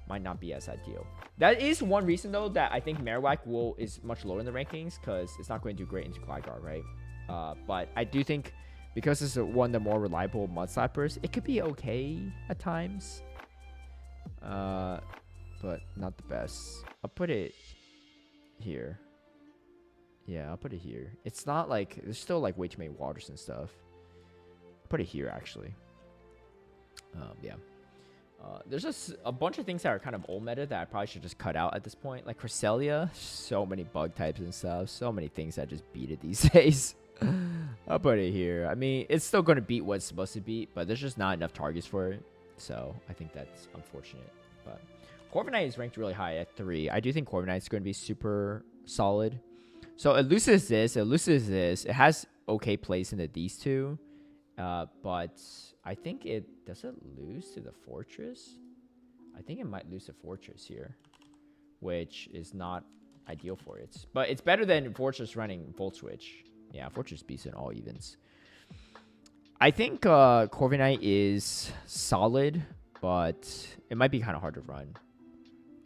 might not be as ideal. That is one reason though that I think Marowak is much lower in the rankings, because it's not going to do great into Gligar, right? But I do think because it's one of the more reliable mud slappers, it could be okay at times. But not the best. I'll put it here. Yeah, I'll put it here. It's not like, there's still like way too many waters and stuff. I'll put it here actually. Yeah. There's just a bunch of things that are kind of old meta that I probably should just cut out at this point. Like Cresselia, so many bug types and stuff. So many things that just beat it these days. I'll put it here. I mean, it's still going to beat what it's supposed to beat, but there's just not enough targets for it. So I think that's unfortunate. But Corviknight is ranked really high at 3. I do think Corviknight is going to be super solid. So it loses this. It loses this. It has okay plays into these two. But I think it... Does it lose to the Fortress? I think it might lose to Fortress here, which is not ideal for it. But it's better than Fortress running Volt Switch. Yeah, Fortress beats in all evens. I think Corviknight is solid, but it might be kind of hard to run.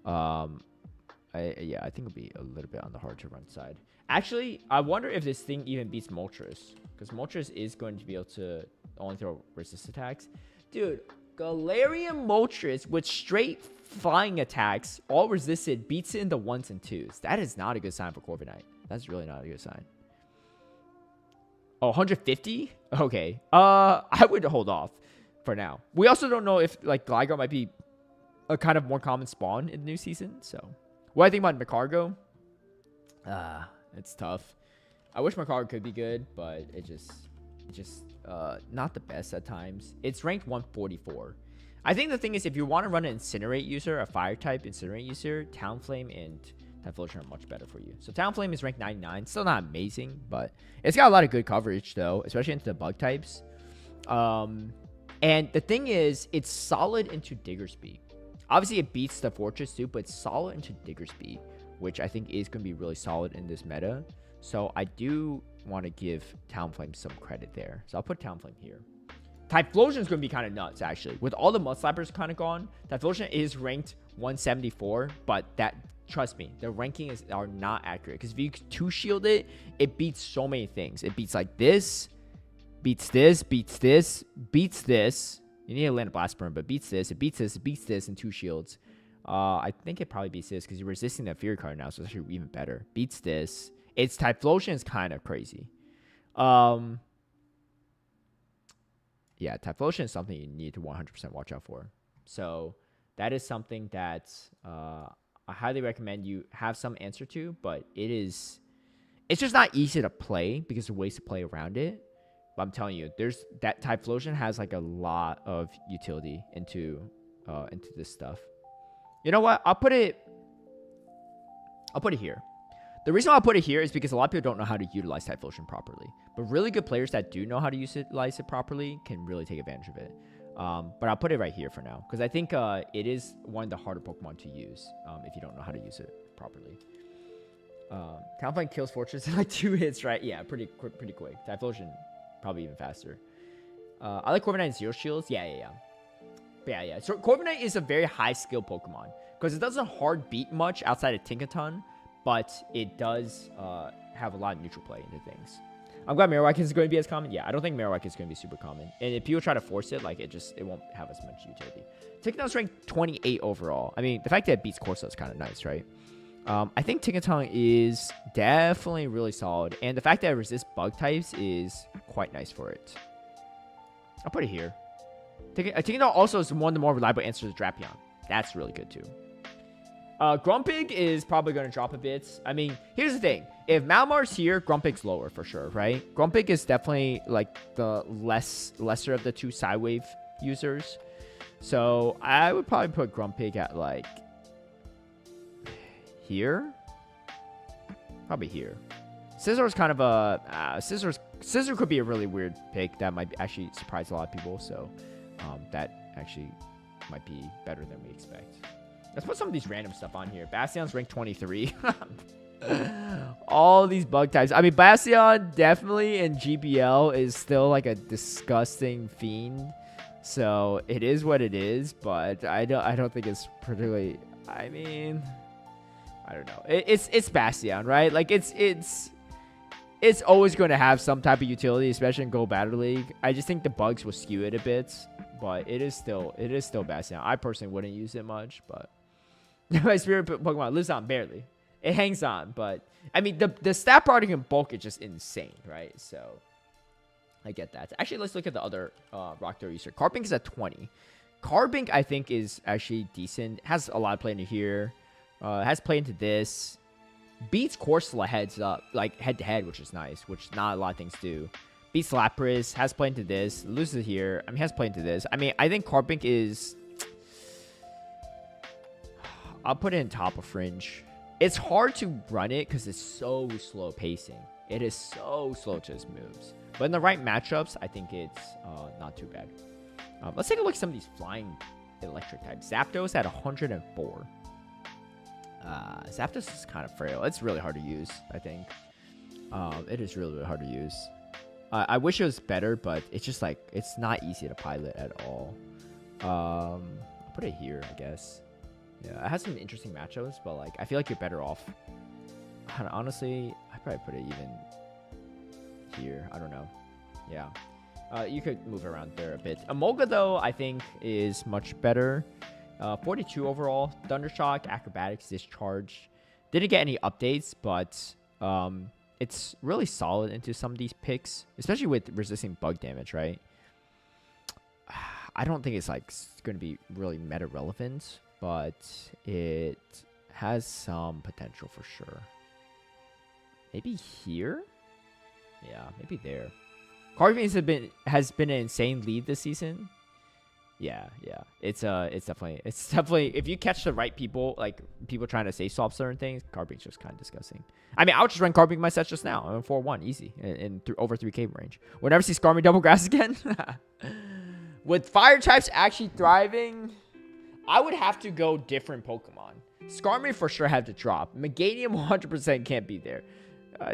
Yeah, I think it'll be a little bit on the hard to run side. Actually, I wonder if this thing even beats Moltres, because Moltres is going to be able to only throw resist attacks. Dude, Galarian Moltres with straight flying attacks, all resisted, beats it in the 1s and 2s. That is not a good sign for Corviknight. That's really not a good sign. Oh, 150? Okay. I would hold off for now. We also don't know if like Gligar might be a kind of more common spawn in the new season. So, what I think about Macargo? It's tough. I wish Macargo could be good, but it just not the best at times. It's ranked 144. I think the thing is, if you want to run an Incinerate user, a Fire type Incinerate user, Talonflame and Typhlosion are much better for you. So Talonflame is ranked 99. Still not amazing, but it's got a lot of good coverage though, especially into the bug types. And the thing is, it's solid into Diggersby. Obviously, it beats the Fortress too, but it's solid into Diggersby, which I think is going to be really solid in this meta. So I do want to give Talonflame some credit there. So I'll put Talonflame here. Typhlosion is going to be kind of nuts, actually. With all the Mud Slappers kind of gone, Typhlosion is ranked 174, but that... Trust me, the rankings are not accurate. Because if you 2-shield it, it beats so many things. It beats like this, beats this, beats this, beats this. You need to land a Blast Burn, but beats this, it beats this, it beats this, and 2 shields. I think it probably beats this because you're resisting that Fury card now, so it's actually even better. Beats this. Its Typhlosion is kind of crazy. Yeah, Typhlosion is something you need to 100% watch out for. So that is something that... I highly recommend you have some answer to, but it's just not easy to play because there's ways to play around it. But I'm telling you, there's that Typhlosion has like a lot of utility into this stuff. You know what? I'll put it here. The reason why I'll put it here is because a lot of people don't know how to utilize Typhlosion properly. But really good players that do know how to utilize it properly can really take advantage of it. But I'll put it right here for now, because I think it is one of the harder Pokemon to use if you don't know how to use it properly. Talonflame kills Fortress in like 2 hits, right? Yeah, pretty quick. Typhlosion, probably even faster. I like Corviknight 0 shields. Yeah. But yeah. So Corviknight is a very high skill Pokemon, because it doesn't hard beat much outside of Tinkaton, but it does have a lot of neutral play into things. I'm glad Marowak is going to be as common. Yeah, I don't think Marowak is going to be super common. And if people try to force it, like it won't have as much utility. Tinkaton's ranked 28 overall. I mean, the fact that it beats Corso is kind of nice, right? I think Tinkaton is definitely really solid. And the fact that it resists bug types is quite nice for it. I'll put it here. Tinkaton also is one of the more reliable answers to Drapion. That's really good too. Grumpig is probably going to drop a bit. I mean, here's the thing. If Malmar's here, Grumpig's lower for sure, right? Grumpig is definitely like the lesser of the 2 Psywave users. So I would probably put Grumpig at like here. Probably here. Scissor's kind of a... Scissor could be a really weird pick that might actually surprise a lot of people. So that actually might be better than we expect. Let's put some of these random stuff on here. Bastion's ranked 23. All these bug types. I mean, Bastion definitely in GBL is still like a disgusting fiend. So it is what it is, but I don't think it's particularly... I mean, I don't know. It's Bastion, right? Like it's always going to have some type of utility, especially in Go Battle League. I just think the bugs will skew it a bit, but it is still Bastion. I personally wouldn't use it much, but my spirit Pokemon lives on barely. It hangs on, but I mean the stat product in bulk is just insane, right? So I get that. Actually, let's look at the other Rock Throw user. Carbink is at 20. Carbink, I think, is actually decent. Has a lot of play into here. Has play into this. Beats Corsola heads up, like head to head, which is nice, which not a lot of things do. Beats Lapras, has played into this, loses here. I mean, has played into this. I mean, I think Carbink is. I'll put it in top of Fringe. It's hard to run it because it's so slow pacing. It is so slow to its moves. But in the right matchups, I think it's not too bad. Let's take a look at some of these flying electric types. Zapdos at 104. Zapdos is kind of frail. It's really hard to use, I think. It is really, really hard to use. I wish it was better, but it's just like, it's not easy to pilot at all. I'll put it here, I guess. Yeah, it has some interesting matchups, but like, I feel like you're better off. Honestly, I'd probably put it even here. I don't know. Yeah. You could move around there a bit. Emolga, though, I think is much better. 42 overall. Thundershock, Acrobatics, Discharge. Didn't get any updates, but it's really solid into some of these picks, especially with resisting bug damage, right? I don't think it's like going to be really meta relevant, but it has some potential for sure. Maybe here? Yeah, maybe there. Carvings has been an insane lead this season. Yeah. It's definitely if you catch the right people, like people trying to safe swap certain things, Carbing's just kind of disgusting. I mean, I would just run Carbing my sets just now. I'm 4-1 easy in over 3K range. We'll never see Skarmy double grass again. With fire types actually thriving, I would have to go different Pokemon. Skarmy for sure had to drop. Meganium 100% can't be there.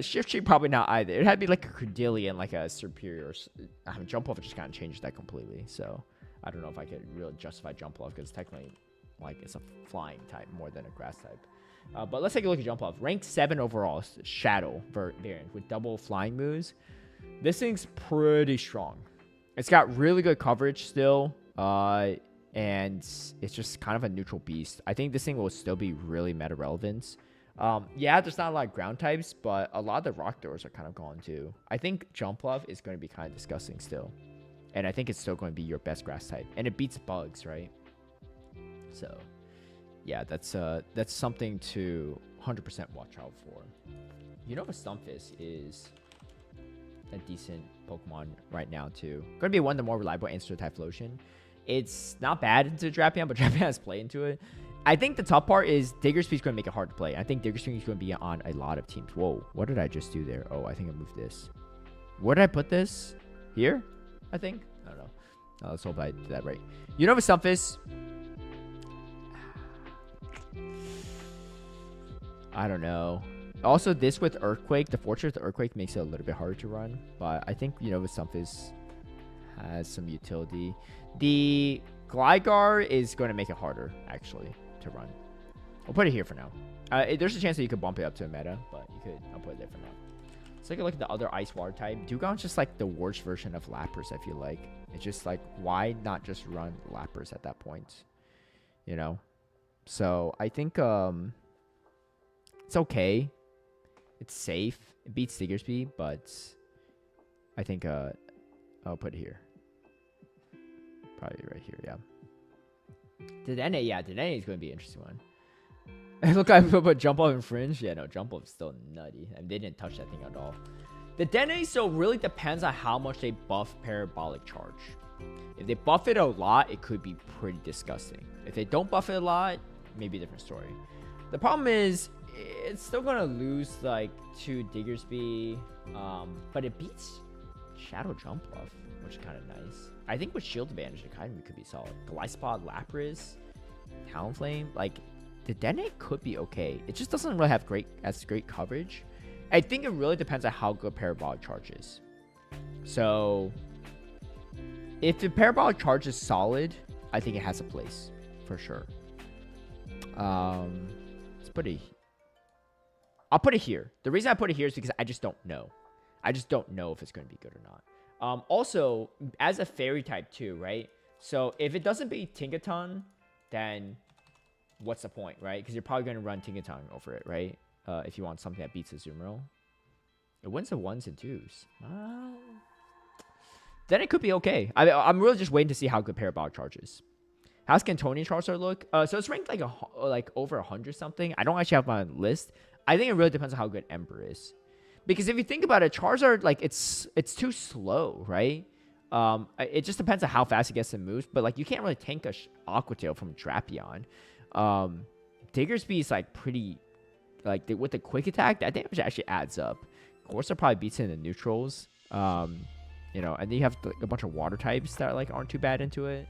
Shift probably not either. It had to be like a Credillion, like a Superior. I mean, Jump Off just kind of changed that completely. So I don't know if I could really justify Jump Off because technically, like, it's a flying type more than a grass type. But let's take a look at Jump Off. Ranked 7 overall, Shadow variant with double flying moves. This thing's pretty strong. It's got really good coverage still, and it's just kind of a neutral beast. I think this thing will still be really meta relevant. Yeah, there's not a lot of ground types, but a lot of the rock doors are kind of gone too. I think Jump Love is going to be kind of disgusting still. And I think it's still going to be your best grass type. And it beats bugs, right? So, yeah, that's something to 100% watch out for. Unova Stunfisk is a decent Pokemon right now too. Going to be one of the more reliable answer to Typhlosion. It's not bad into Drapion, but Drapion has play into it. I think the tough part is Diggersby is going to make it hard to play. I think Diggersby is going to be on a lot of teams. Whoa, what did I just do there? Oh, I think I moved this. Where did I put this? Here? I think. I don't know. Let's hope I did that right. Unova Stunfisk. I don't know. Also, this with Earthquake, the Fortress of Earthquake makes it a little bit harder to run. But I think Unova Stunfisk has some utility. The Gligar is going to make it harder, actually, to run. I'll put it here for now. There's a chance that you could bump it up to a meta, but I'll put it there for now. Let's take a look at the other Ice Water type. Dewgong's just like the worst version of Lapras, I feel like. It's just like, why not just run Lapras at that point? You know? So, I think it's okay. It's safe. It beats Diggersby, but I think I'll put it here. Probably right here, yeah. Dedenne, yeah, Dedenne is going to be an interesting one. Look, I put Jump Off and Fringe. Yeah, no, Jump Off is still nutty. And they didn't touch that thing at all. Dedenne, so really depends on how much they buff Parabolic Charge. If they buff it a lot, it could be pretty disgusting. If they don't buff it a lot, maybe a different story. The problem is, it's still going to lose, like, to Diggersby. But it beats Shadow Jump Off, which is kind of nice. I think with Shield Advantage, it kind of could be solid. Gliscod, Lapras, Talonflame, like, the Dedenne could be okay. It just doesn't really have great coverage. I think it really depends on how good Parabolic Charge is. So, if the Parabolic Charge is solid, I think it has a place, for sure. Let's put it... I'll put it here. The reason I put it here is because I just don't know. I just don't know if it's going to be good or not. Also, as a fairy type too, right? So if it doesn't beat Tinkaton, then what's the point, right? Because you're probably going to run Tinkaton over it, right? If you want something that beats Azumarill. It wins the 1s and 2s. Then it could be okay. I'm really just waiting to see how good Parabolic Charge is. How's Cantonian Charizard look? So it's ranked like over 100 something. I don't actually have my list. I think it really depends on how good Ember is. Because if you think about it, Charizard, like, it's too slow, right? It just depends on how fast it gets the moves. But, like, you can't really tank a Aqua Tail from Drapion. Diggersby is, like, pretty... Like, with the quick attack, that damage actually adds up. Corsa probably beats it in the neutrals. You know, and then you have a bunch of water types that, like, aren't too bad into it.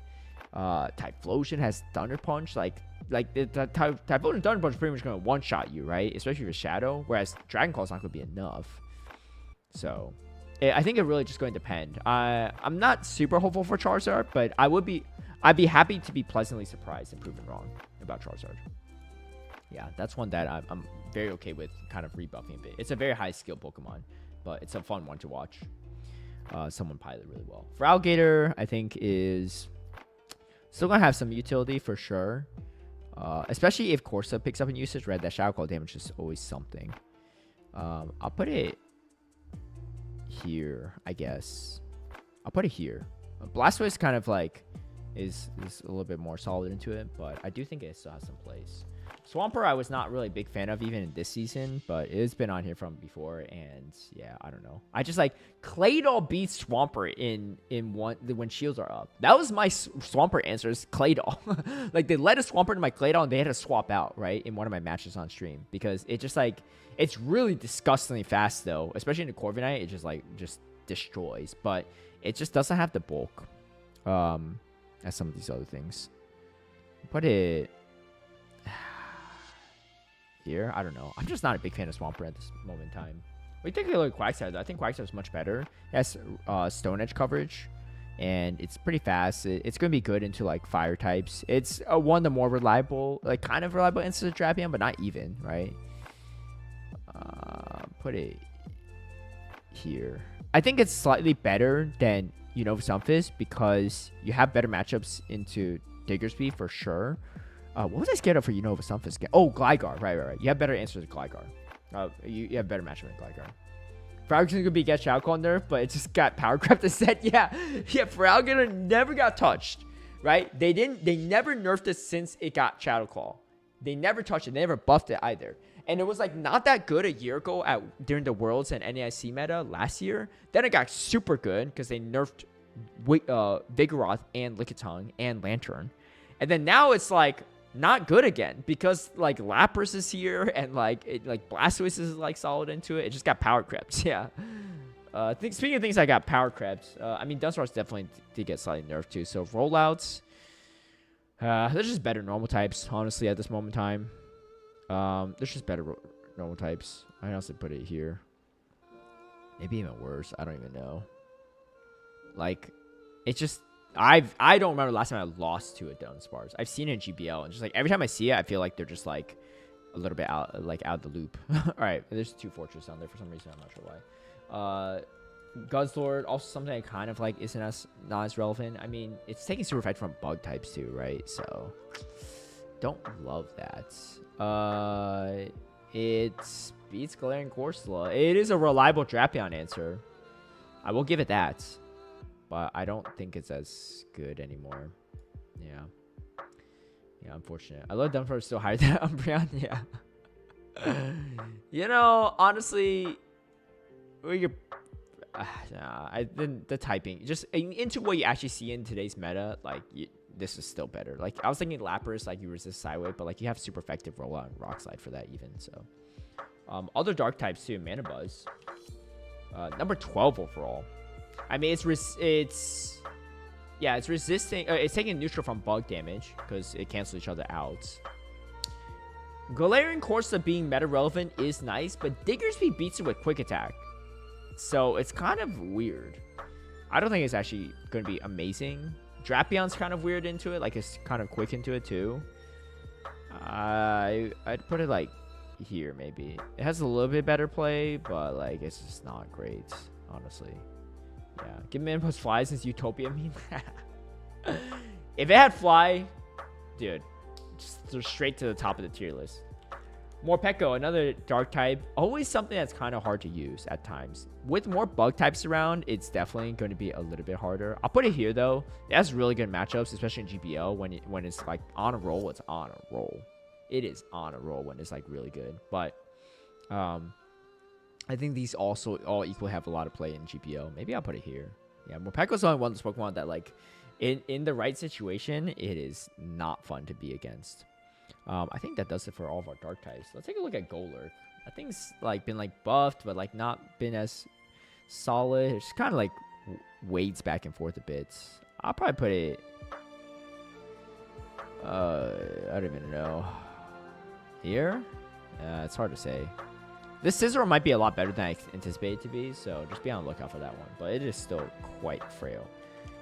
Typhlosion has Thunder Punch. Like the Typhlosion and Thunder Punch is pretty much going to one-shot you, right? Especially with Shadow. Whereas Dragon Claw is not going to be enough. So, I think it really just going to depend. I'm not super hopeful for Charizard, but I'd be happy to be pleasantly surprised and proven wrong about Charizard. Yeah, that's one that I'm very okay with kind of rebuffing a bit. It's a very high skill Pokemon, but it's a fun one to watch. Someone pilot really well. For Alligator, I think is still going to have some utility for sure. Especially if Corsa picks up in usage, right? That Shadow Claw damage is always something. I'll put it here, I guess. I'll put it here. Blastoise kind of like is a little bit more solid into it, but I do think it still has some place. Swampert, I was not really a big fan of even in this season, but it's been on here from before, and yeah, I don't know. I just like Claydol beats Swampert in when shields are up. That was my Swampert answer is Claydol. Like they let a Swampert in my Claydol, and they had to swap out right in one of my matches on stream because it just like it's really disgustingly fast though, especially in the Corviknight. It just destroys, but it just doesn't have the bulk as some of these other things. Put it here. I don't know. I'm just not a big fan of Swampert at this moment in time. We take a look at Quagsire though. I think Quagsire is much better. It has Stone Edge coverage, and it's pretty fast. It's going to be good into like fire types. It's one of the more reliable, like kind of reliable instances of Drapion, but not even, right? Put it here. I think it's slightly better than Unova Sunfist because you have better matchups into Diggersby for sure. What was I scared of for Unova Sunfist? Oh, Gligar. Right. You have better answers to Gligar. You have better matchup with Gligar. Feraligatr could be get Shadow Claw nerf, but it just got Power Crept instead. Yeah. Feraligatr never got touched, right? They never nerfed it since it got Shadow Claw. They never touched it. They never buffed it either. And it was like not that good a year ago during the Worlds and NAIC meta last year. Then it got super good because they nerfed Vigoroth and Lickitung and Lantern. And then now it's like not good again because like Lapras is here and like Blastoise is like solid into it. It just got Power Crept. Yeah. Speaking of things I got Power Crept, I mean Dunsparce definitely did get slightly nerfed too. So rollouts, they're just better normal types honestly at this moment in time. There's just better normal types. I also put it here. Maybe even worse. I don't even know. Like, it's just I don't remember the last time I lost to a Dunsparce. I've seen it in GBL, and just like every time I see it, I feel like they're just like a little bit out of the loop. All right, there's 2 Fortress down there for some reason. I'm not sure why. Guzzlord, also something I kind of like isn't not as relevant. I mean, it's taking super fight from bug types too, right? So don't love that. It beats Galarian Corsola. It is a reliable Drapion answer. I will give it that. But I don't think it's as good anymore. Yeah. Yeah, unfortunate. I love Dunsparce still higher than Umbreon. Yeah. Honestly, the typing. Just into what you actually see in today's meta, like, this is still better. Like, I was thinking Lapras, like, you resist Sidewave, but, like, you have super effective rollout and Rock Slide for that even, so. Other Dark types, too. Mana Buzz. Number 12 overall. I mean, it's resisting. It's taking neutral from bug damage because it cancels each other out. Galarian Corsola being meta relevant is nice, but Diggersby beats it with quick attack, so it's kind of weird. I don't think it's actually going to be amazing. Drapion's kind of weird into it, like it's kind of quick into it too. I'd put it like here maybe. It has a little bit better play, but like it's just not great, honestly. Yeah, give me plus Fly since Utopia meme. If it had Fly, dude, just straight to the top of the tier list. Morpeko, another dark type. Always something that's kind of hard to use at times. With more bug types around, it's definitely going to be a little bit harder. I'll put it here, though. It has really good matchups, especially in GBL. When it's, like, on a roll, it's on a roll. It is on a roll when it's, like, really good. But I think these also all equally have a lot of play in GBL. Maybe I'll put it here. Yeah, Morpeko's only one of those Pokemon that, like, in the right situation, it is not fun to be against. I think that does it for all of our dark types. Let's take a look at Golurk. That thing's like been like buffed, but like not been as solid. It's kind of like wades back and forth a bit. I'll probably put it. I don't even know. Here? It's hard to say. This Scizor might be a lot better than I anticipated it to be, so just be on the lookout for that one. But it is still quite frail.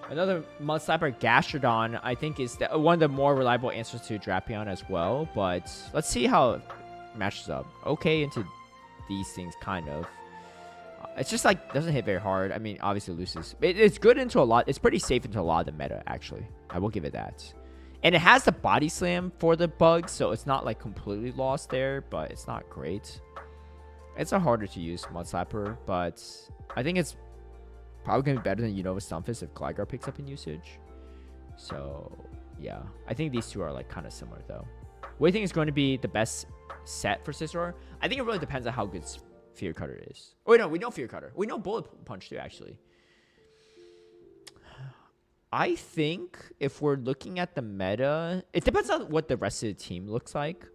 Another Mud Slapper, Gastrodon, I think is one of the more reliable answers to Drapion as well. But let's see how it matches up. Okay into these things, kind of. It's just like, doesn't hit very hard. I mean, obviously loses. It's good into a lot. It's pretty safe into a lot of the meta, actually. I will give it that. And it has the Body Slam for the bugs, so it's not like completely lost there, but it's not great. It's a harder to use Mud Slapper, but I think it's probably going to be better than Unova Stunfisk if Gligar picks up in usage. So, yeah. I think these two are like kind of similar, though. What do you think is going to be the best set for Scizor? I think it really depends on how good Fear Cutter is. Oh, wait, no, we know Fear Cutter. We know Bullet Punch, too, actually. I think if we're looking at the meta, it depends on what the rest of the team looks like.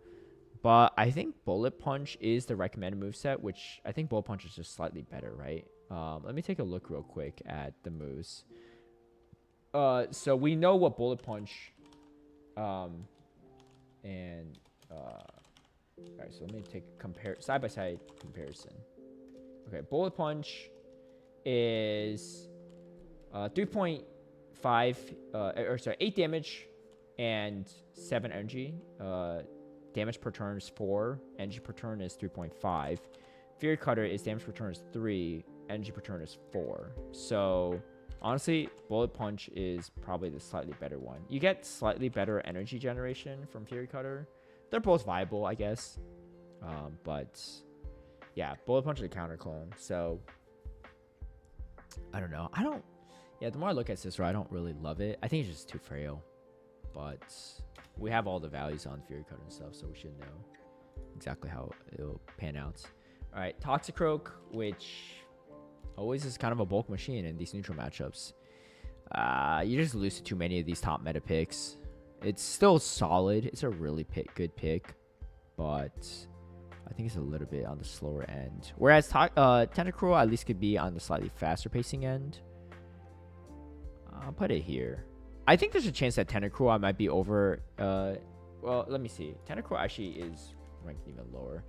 But I think Bullet Punch is the recommended moveset, which I think Bullet Punch is just slightly better, right? Let me take a look real quick at the moves. So we know what Bullet Punch all right, so let me take side-by-side comparison. Okay, Bullet Punch is 3.5 8 damage and 7 energy. Damage per turn is 4. Energy per turn is 3.5. Fear Cutter is damage per turn is 3. Energy per turn is 4. So, honestly, Bullet Punch is probably the slightly better one. You get slightly better energy generation from Fury Cutter. They're both viable, I guess. But, yeah, Bullet Punch is a counter clone. So, I don't know. Yeah, the more I look at Scizor, I don't really love it. I think it's just too frail. But we have all the values on Fury Cutter and stuff, so we should know exactly how it'll pan out. All right, Toxicroak, which always is kind of a bulk machine in these neutral matchups. You just lose to too many of these top meta picks. It's still solid. It's a really good pick, but I think it's a little bit on the slower end. Whereas Tentacruel at least could be on the slightly faster pacing end. I'll put it here. I think there's a chance that Tentacruel might be over. Well, let me see. Tentacruel actually is ranked even lower.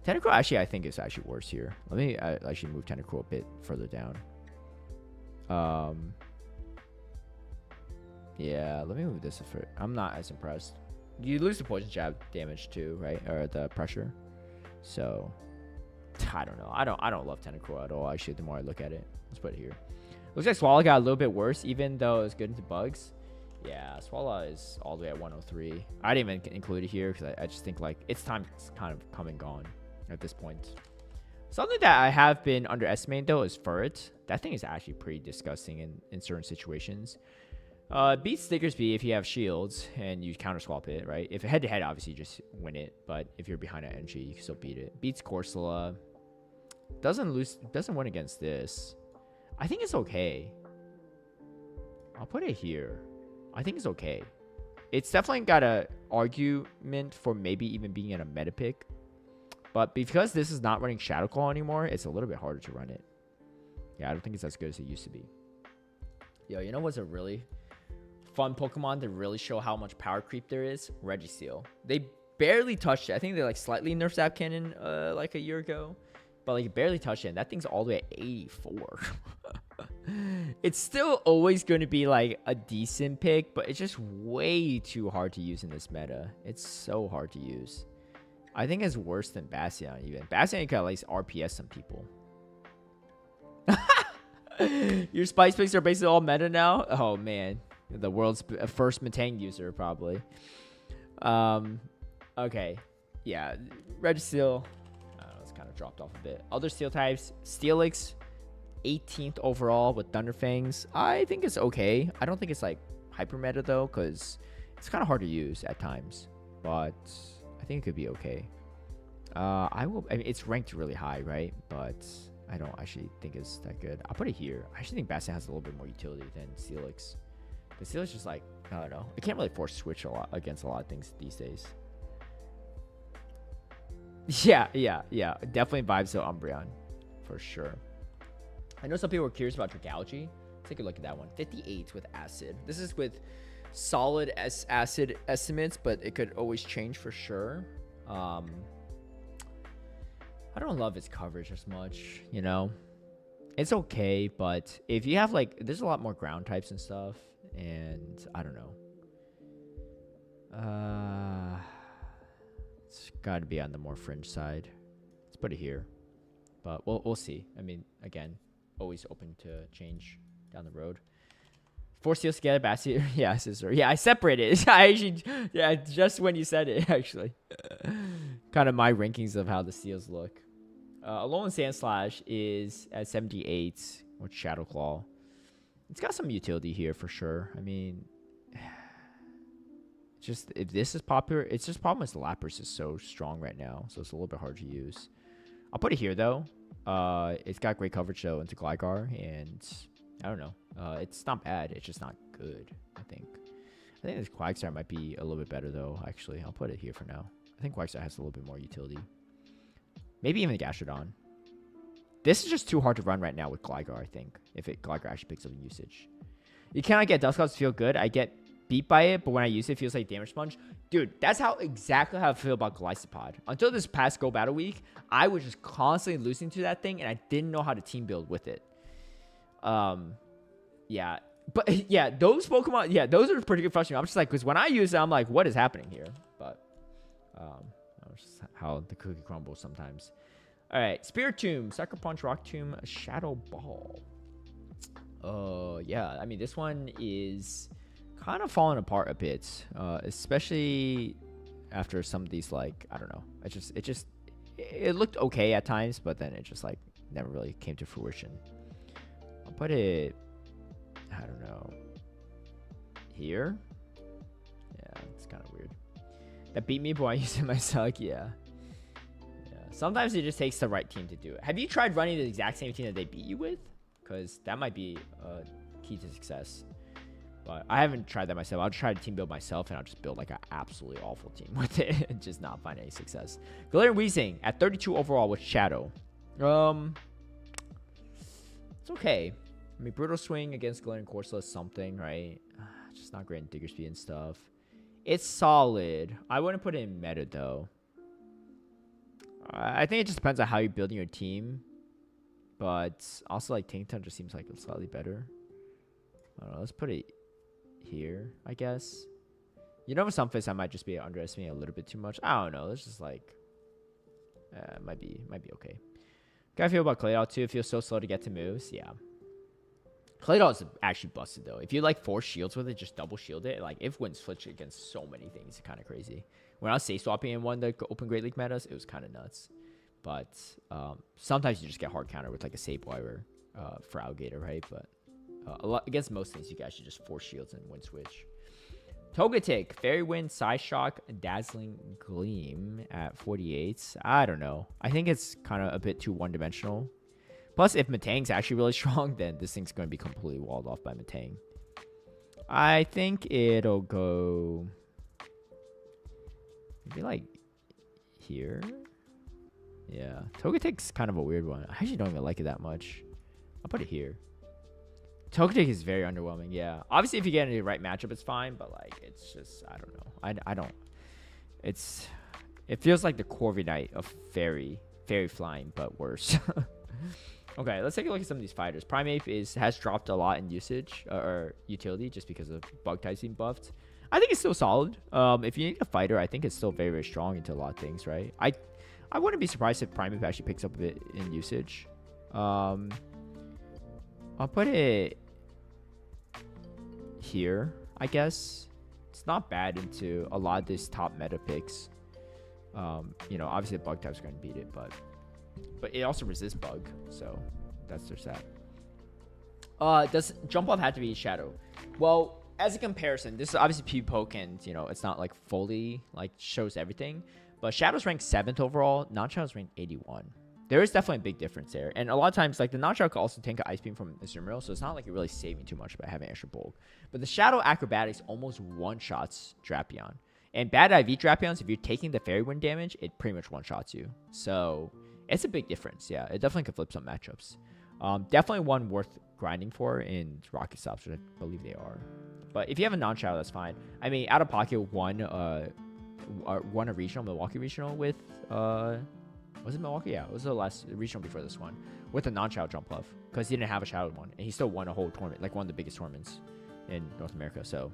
Tentacruel actually, I think, is actually worse here. Let me actually move Tentacruel a bit further down. Yeah, let me move this. I'm not as impressed. You lose the poison jab damage too, right? Or the pressure. So, I don't know. I don't love Tentacruel at all. Actually, the more I look at it, let's put it here. Looks like Swallow got a little bit worse, even though it's good into bugs. Yeah, Swallow is all the way at 103. I didn't even include it here because I just think like it's kind of come and gone at this point. Something that I have been underestimating though is Furret. That thing is actually pretty disgusting in certain situations. Beats Stickersby if you have shields and you counter swap it, right? If head to head, obviously you just win it, but if you're behind that energy, you can still beat it. Beats Corsola. Doesn't win against this. I think it's okay. I'll put it here. I think it's okay. It's definitely got an argument for maybe even being in a meta pick. But because this is not running Shadow Claw anymore, it's a little bit harder to run it. Yeah, I don't think it's as good as it used to be. Yo, you know what's a really fun Pokemon to really show how much power creep there is? Registeel. They barely touched it. I think they like slightly nerfed Zap Cannon like a year ago. But like barely touched it. And that thing's all the way at 84. It's still always going to be like a decent pick, but it's just way too hard to use in this meta. It's so hard to use. I think it's worse than Bastion even. Bastion can at least RPS some people. Your spice picks are basically all meta now? Oh man. The world's first Metang user probably. Okay. Yeah. Registeel. It's kind of dropped off a bit. Other steel types. Steelix. 18th overall with Thunderfangs. I think it's okay. I don't think it's like hyper meta though, because it's kind of hard to use at times. But I think it could be okay. I mean, it's ranked really high, right? But I don't actually think it's that good. I'll put it here. I actually think Bastion has a little bit more utility than Steelix. But Steelix just like, I don't know. It can't really force switch a lot against a lot of things these days. Yeah. Definitely vibes to Umbreon. For sure. I know some people were curious about Dragalge. Take a look at that one. 58 with Acid. This is with solid Acid estimates, but it could always change for sure. I don't love its coverage as much, you know? It's okay, but if you have, like, there's a lot more ground types and stuff, and I don't know. It's got to be on the more fringe side. Let's put it here. But we'll see. I mean, again, always open to change down the road. 4 steals together, Bastion. Yeah, sister. Yeah, I separated. I actually, yeah, just when you said it, actually. Kind of my rankings of how the steals look. Alolan Sandslash is at 78 with Shadow Claw. It's got some utility here for sure. I mean, just if this is popular, it's just problem is the Lapras is so strong right now, so it's a little bit hard to use. I'll put it here though. It's got great coverage though into Gligar, and I don't know. It's not bad. It's just not good. I think this Quagsire might be a little bit better though. Actually, I'll put it here for now. I think Quagsire has a little bit more utility. Maybe even Gastrodon. This is just too hard to run right now with Gligar, I think. If Gligar actually picks up in usage. You cannot get Dusclops to feel good. I get beat by it, but when I use it, it feels like Damage Sponge. Dude, that's exactly how I feel about Glycopod. Until this past Go Battle Week, I was just constantly losing to that thing, and I didn't know how to team build with it. Yeah. But, yeah, those Pokemon, yeah, those are pretty good frustrating. I'm just like, because when I use it, I'm like, what is happening here? But, that's just how the cookie crumbles sometimes. All right, Spirit Tomb, Sucker Punch, Rock Tomb, Shadow Ball. Yeah, I mean, this one is kind of falling apart a bit, especially after some of these, like, I don't know. It looked okay at times, but then it just, like, never really came to fruition. I'll put it, I don't know, here? Yeah, it's kind of weird. That beat me, but I use it myself, yeah. Sometimes it just takes the right team to do it. Have you tried running the exact same team that they beat you with? Because that might be a key to success. But I haven't tried that myself. I'll try to team build myself, and I'll just build like an absolutely awful team with it and just not find any success. Galarian Weezing at 32 overall with Shadow. It's okay. I mean, Brutal Swing against Galarian Corsola is something, right? Just not great in Digger Speed and stuff. It's solid. I wouldn't put it in meta, though. I think it just depends on how you're building your team. But also, like, Ting Tung just seems like it's slightly better. I don't know. Let's put it here, I guess. You know, with some fish, I might just be underestimating a little bit too much. I don't know. It's just like, it might be okay. How I feel about Claydol, too. It feels so slow to get to moves. Yeah. Claydol is actually busted, though. If you, like, 4 shields with it, just double shield it. Like, if wins switch against so many things, it's kind of crazy. When I was safe swapping in one of the Open Great League metas, it was kind of nuts. But sometimes you just get hard counter with like a Sableye for Alligator, right? But against most things, you guys should just force shields and win switch. Togetic, Fairy Wind, Psyshock, Dazzling Gleam at 48. I don't know. I think it's kind of a bit too one-dimensional. Plus, if Metang's actually really strong, then this thing's going to be completely walled off by Metang. I think it'll go maybe like here. Yeah, Togetic's kind of a weird one. I actually don't even like it that much. I'll put it here. Togetic is very underwhelming. Yeah, obviously if you get into the right matchup, it's fine. But like, it's just I don't know. I don't. It feels like the Corviknight of Fairy Flying, but worse. Okay, let's take a look at some of these fighters. Primeape has dropped a lot in usage or utility just because of bug types being buffed. I think it's still solid. If you need a fighter, I think it's still very, very strong into a lot of things, right? I wouldn't be surprised if Primeape actually picks up a bit in usage. I'll put it here, I guess. It's not bad into a lot of these top meta picks. You know, obviously the bug types are going to beat it, but it also resists bug, so that's just that. Does Jump Off have to be Shadow? Well, as a comparison, this is obviously PvPoke, and you know it's not like fully like shows everything. But Shadow's ranked 7th overall. Non-Shadow's ranked 81. There is definitely a big difference there. And a lot of times, like, the non-Shadow can also tank an Ice Beam from Azumarill, so it's not like you're really saving too much by having extra bulk. But the Shadow Acrobatics almost one-shots Drapion. And bad IV Drapions, if you're taking the Fairy Wind damage, it pretty much one-shots you. So it's a big difference, yeah. It definitely can flip some matchups. Definitely one worth grinding for in Rocket Stops, which I believe they are. But if you have a non-Shadow, that's fine. I mean, Out of Pocket won a regional, Milwaukee regional with... was it Milwaukee? Yeah, it was the last regional before this one. With a non-Shadow jump buff. Because he didn't have a Shadow one. And he still won a whole tournament. Like, one of the biggest tournaments in North America. So,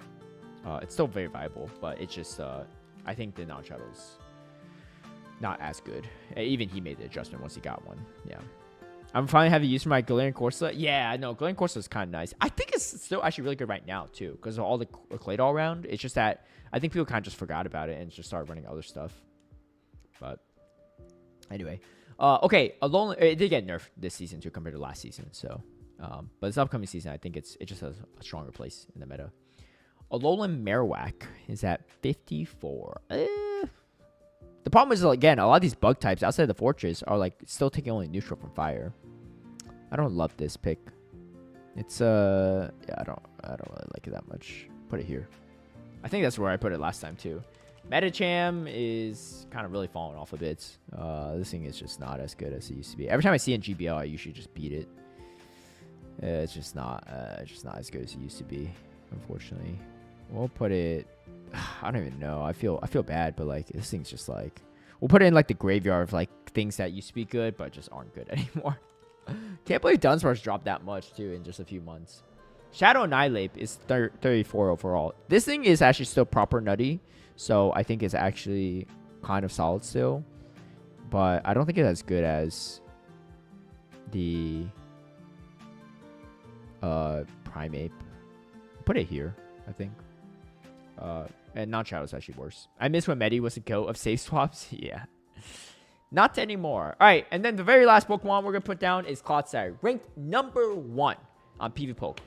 it's still very viable. But it's just, I think the non-Shadow's not as good. Even he made the adjustment once he got one. Yeah. I'm finally having use for my Galarian Corsola. Yeah, no, Galarian Corsola is kind of nice. I think it's still actually really good right now, too. Because of all the Claydol all around. It's just that I think people kind of just forgot about it and just started running other stuff. But anyway. Okay, Alolan, it did get nerfed this season, too, compared to last season. So, but this upcoming season, I think it just has a stronger place in the meta. Alolan Marowak is at 54. The problem is, again, a lot of these bug types outside of the Fortress are, like, still taking only neutral from fire. I don't love this pick. It's, yeah, I don't really like it that much. Put it here. I think that's where I put it last time, too. Metacham is kind of really falling off a bit. This thing is just not as good as it used to be. Every time I see it in GBL, I usually just beat it. It's just not as good as it used to be, unfortunately. We'll put it... I don't even know. I feel bad, but like this thing's just like we'll put it in like the graveyard of like things that used to be good but just aren't good anymore. Can't believe Dunsparce dropped that much too in just a few months. Shadow Annihilate is 34 overall. This thing is actually still proper nutty, so I think it's actually kind of solid still, but I don't think it's as good as the Primeape. Put it here, I think. And non-Shadow is actually worse. I miss when Medi was the GOAT of safe swaps. Yeah. Not anymore. All right. And then the very last Pokemon we're going to put down is Clodsire. Ranked number 1 on PvPoke.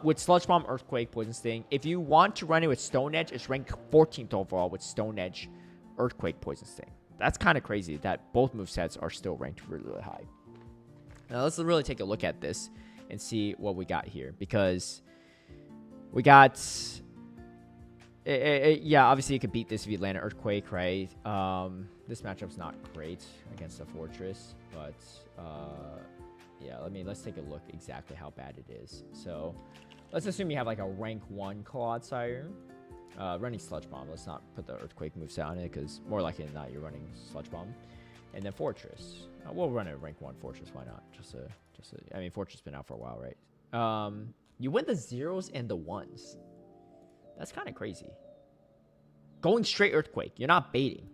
With Sludge Bomb, Earthquake, Poison Sting. If you want to run it with Stone Edge, it's ranked 14th overall with Stone Edge, Earthquake, Poison Sting. That's kind of crazy that both movesets are still ranked really, really high. Now, let's really take a look at this and see what we got here. Because we got... yeah, obviously you could beat this if you land an Earthquake, right? This matchup's not great against the Fortress, but yeah, let's take a look exactly how bad it is. So let's assume you have like a rank 1 Clodsire running Sludge Bomb. Let's not put the Earthquake moveset on it because more likely than not you're running Sludge Bomb. And then Fortress. We'll run a rank 1 Fortress. Why not? I mean, Fortress has been out for a while, right? You win the 0s and the 1s. That's kind of crazy. Going straight Earthquake. You're not baiting.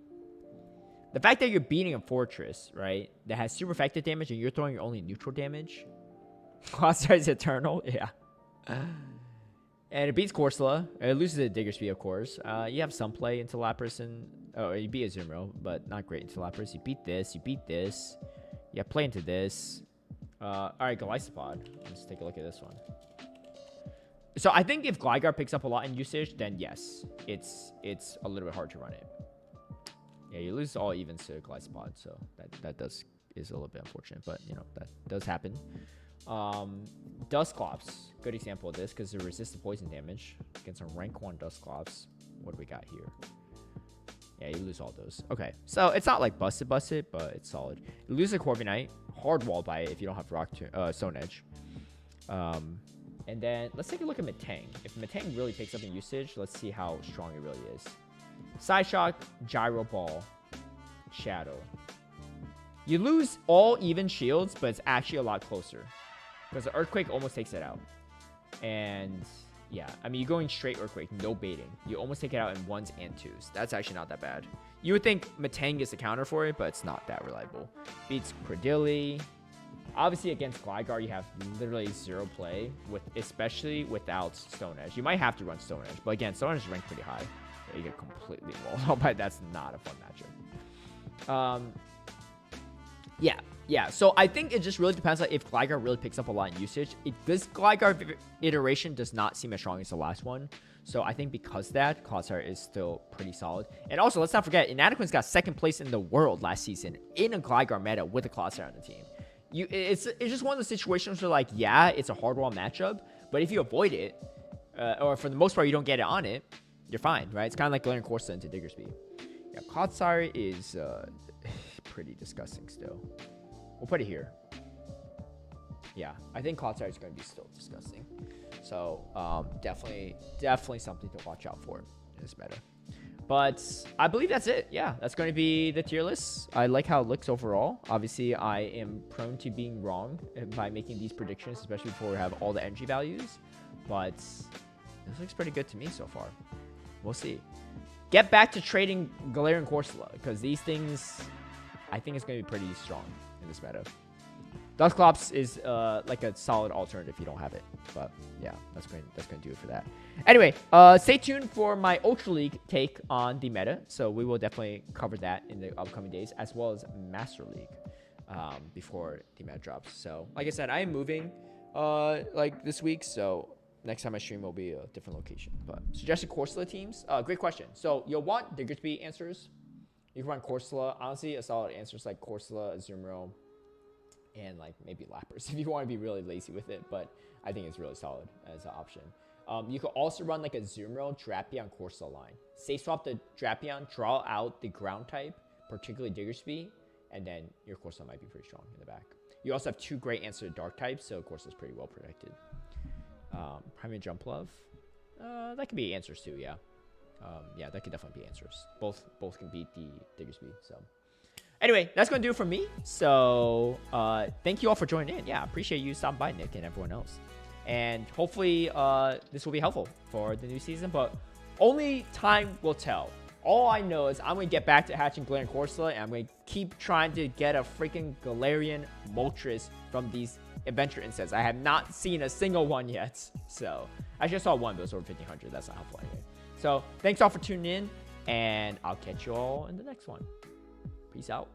The fact that you're beating a Fortress, right, that has super effective damage and you're throwing your only neutral damage. Clodsire Eternal. Yeah. And it beats Corsola. It loses the Digger Speed, of course. You have some play into Lapras and... Oh, you beat Azumarill, but not great into Lapras. You beat this. You beat this. You have play into this. Alright, Golisopod. Let's take a look at this one. So I think if Gligar picks up a lot in usage, then yes, it's a little bit hard to run it. Yeah, you lose all evens to Golisopod, so that is a little bit unfortunate, but you know that does happen. Dusclops, good example of this because it resists the poison damage against a rank 1 Dusclops. What do we got here? Yeah, you lose all those. Okay, so it's not like busted, but it's solid. You lose a Corviknight, hard wall by it if you don't have Stone Edge. And then let's take a look at Metang. If Metang really picks up in usage, let's see how strong it really is. Side Shock, Gyro Ball, Shadow. You lose all even shields, but it's actually a lot closer. Because the Earthquake almost takes it out. And yeah, I mean, you're going straight Earthquake, no baiting. You almost take it out in 1s and 2s. That's actually not that bad. You would think Metang is the counter for it, but it's not that reliable. Beats Credilli. Obviously, against Gligar, you have literally 0 play, especially without Stone Edge. You might have to run Stone Edge, but again, Stone Edge is ranked pretty high. You get completely walled out, but that's not a fun matchup. Yeah, Yeah, so I think it just really depends on if Gligar really picks up a lot in usage. This Gligar iteration does not seem as strong as the last one. So I think because of that, Clodsire is still pretty solid. And also, let's not forget, Inadequate's got 2nd place in the world last season in a Gligar meta with a Clodsire on the team. It's just one of the situations where, like, yeah, it's a hard-wall matchup, but if you avoid it, or for the most part you don't get it on it, you're fine, right? It's kind of like Galarian Corsa into Diggersby. Yeah, Clodsire is pretty disgusting still. We'll put it here. Yeah, I think Clodsire is going to be still disgusting. So definitely something to watch out for in this meta. But I believe that's it. Yeah, that's going to be the tier list. I like how it looks overall. Obviously, I am prone to being wrong by making these predictions, especially before we have all the energy values. But this looks pretty good to me so far. We'll see. Get back to trading Galarian Corsola, because these things, I think it's going to be pretty strong in this meta. Dusclops is like a solid alternative if you don't have it. But yeah, that's going to do it for that. Anyway, stay tuned for my Ultra League take on the meta. So we will definitely cover that in the upcoming days, as well as Master League before the meta drops. So like I said, I am moving like this week, so next time I stream will be a different location. But suggested Corsola teams, great question. So you'll want Diggersby answers. You can run Corsola. Honestly, a solid answer is like Corsola, Azumarill, and like maybe Lapras if you want to be really lazy with it. But I think it's really solid as an option. You could also run like a Azumarill, Drapion, Corsola line. Safe swap the Drapion, draw out the ground type, particularly Diggersby, and then your Corsola might be pretty strong in the back. You also have 2 great answer to Dark types, so Corsola is pretty well protected. Primary Jump Love, that could be answers too, yeah. Yeah, that could definitely be answers. Both can beat the Diggersby. So anyway, that's gonna do it for me. So thank you all for joining in. Yeah, appreciate you stopping by, Nick, and everyone else. And hopefully this will be helpful for the new season, but only time will tell. All I know is I'm gonna get back to hatching Galarian Corsola, and I'm gonna keep trying to get a freaking Galarian Moltres from these adventure insets. I have not seen a single one yet. So I just saw one, but it was over 1500. That's not helpful anyway. So thanks all for tuning in, and I'll catch you all in the next one. Peace out.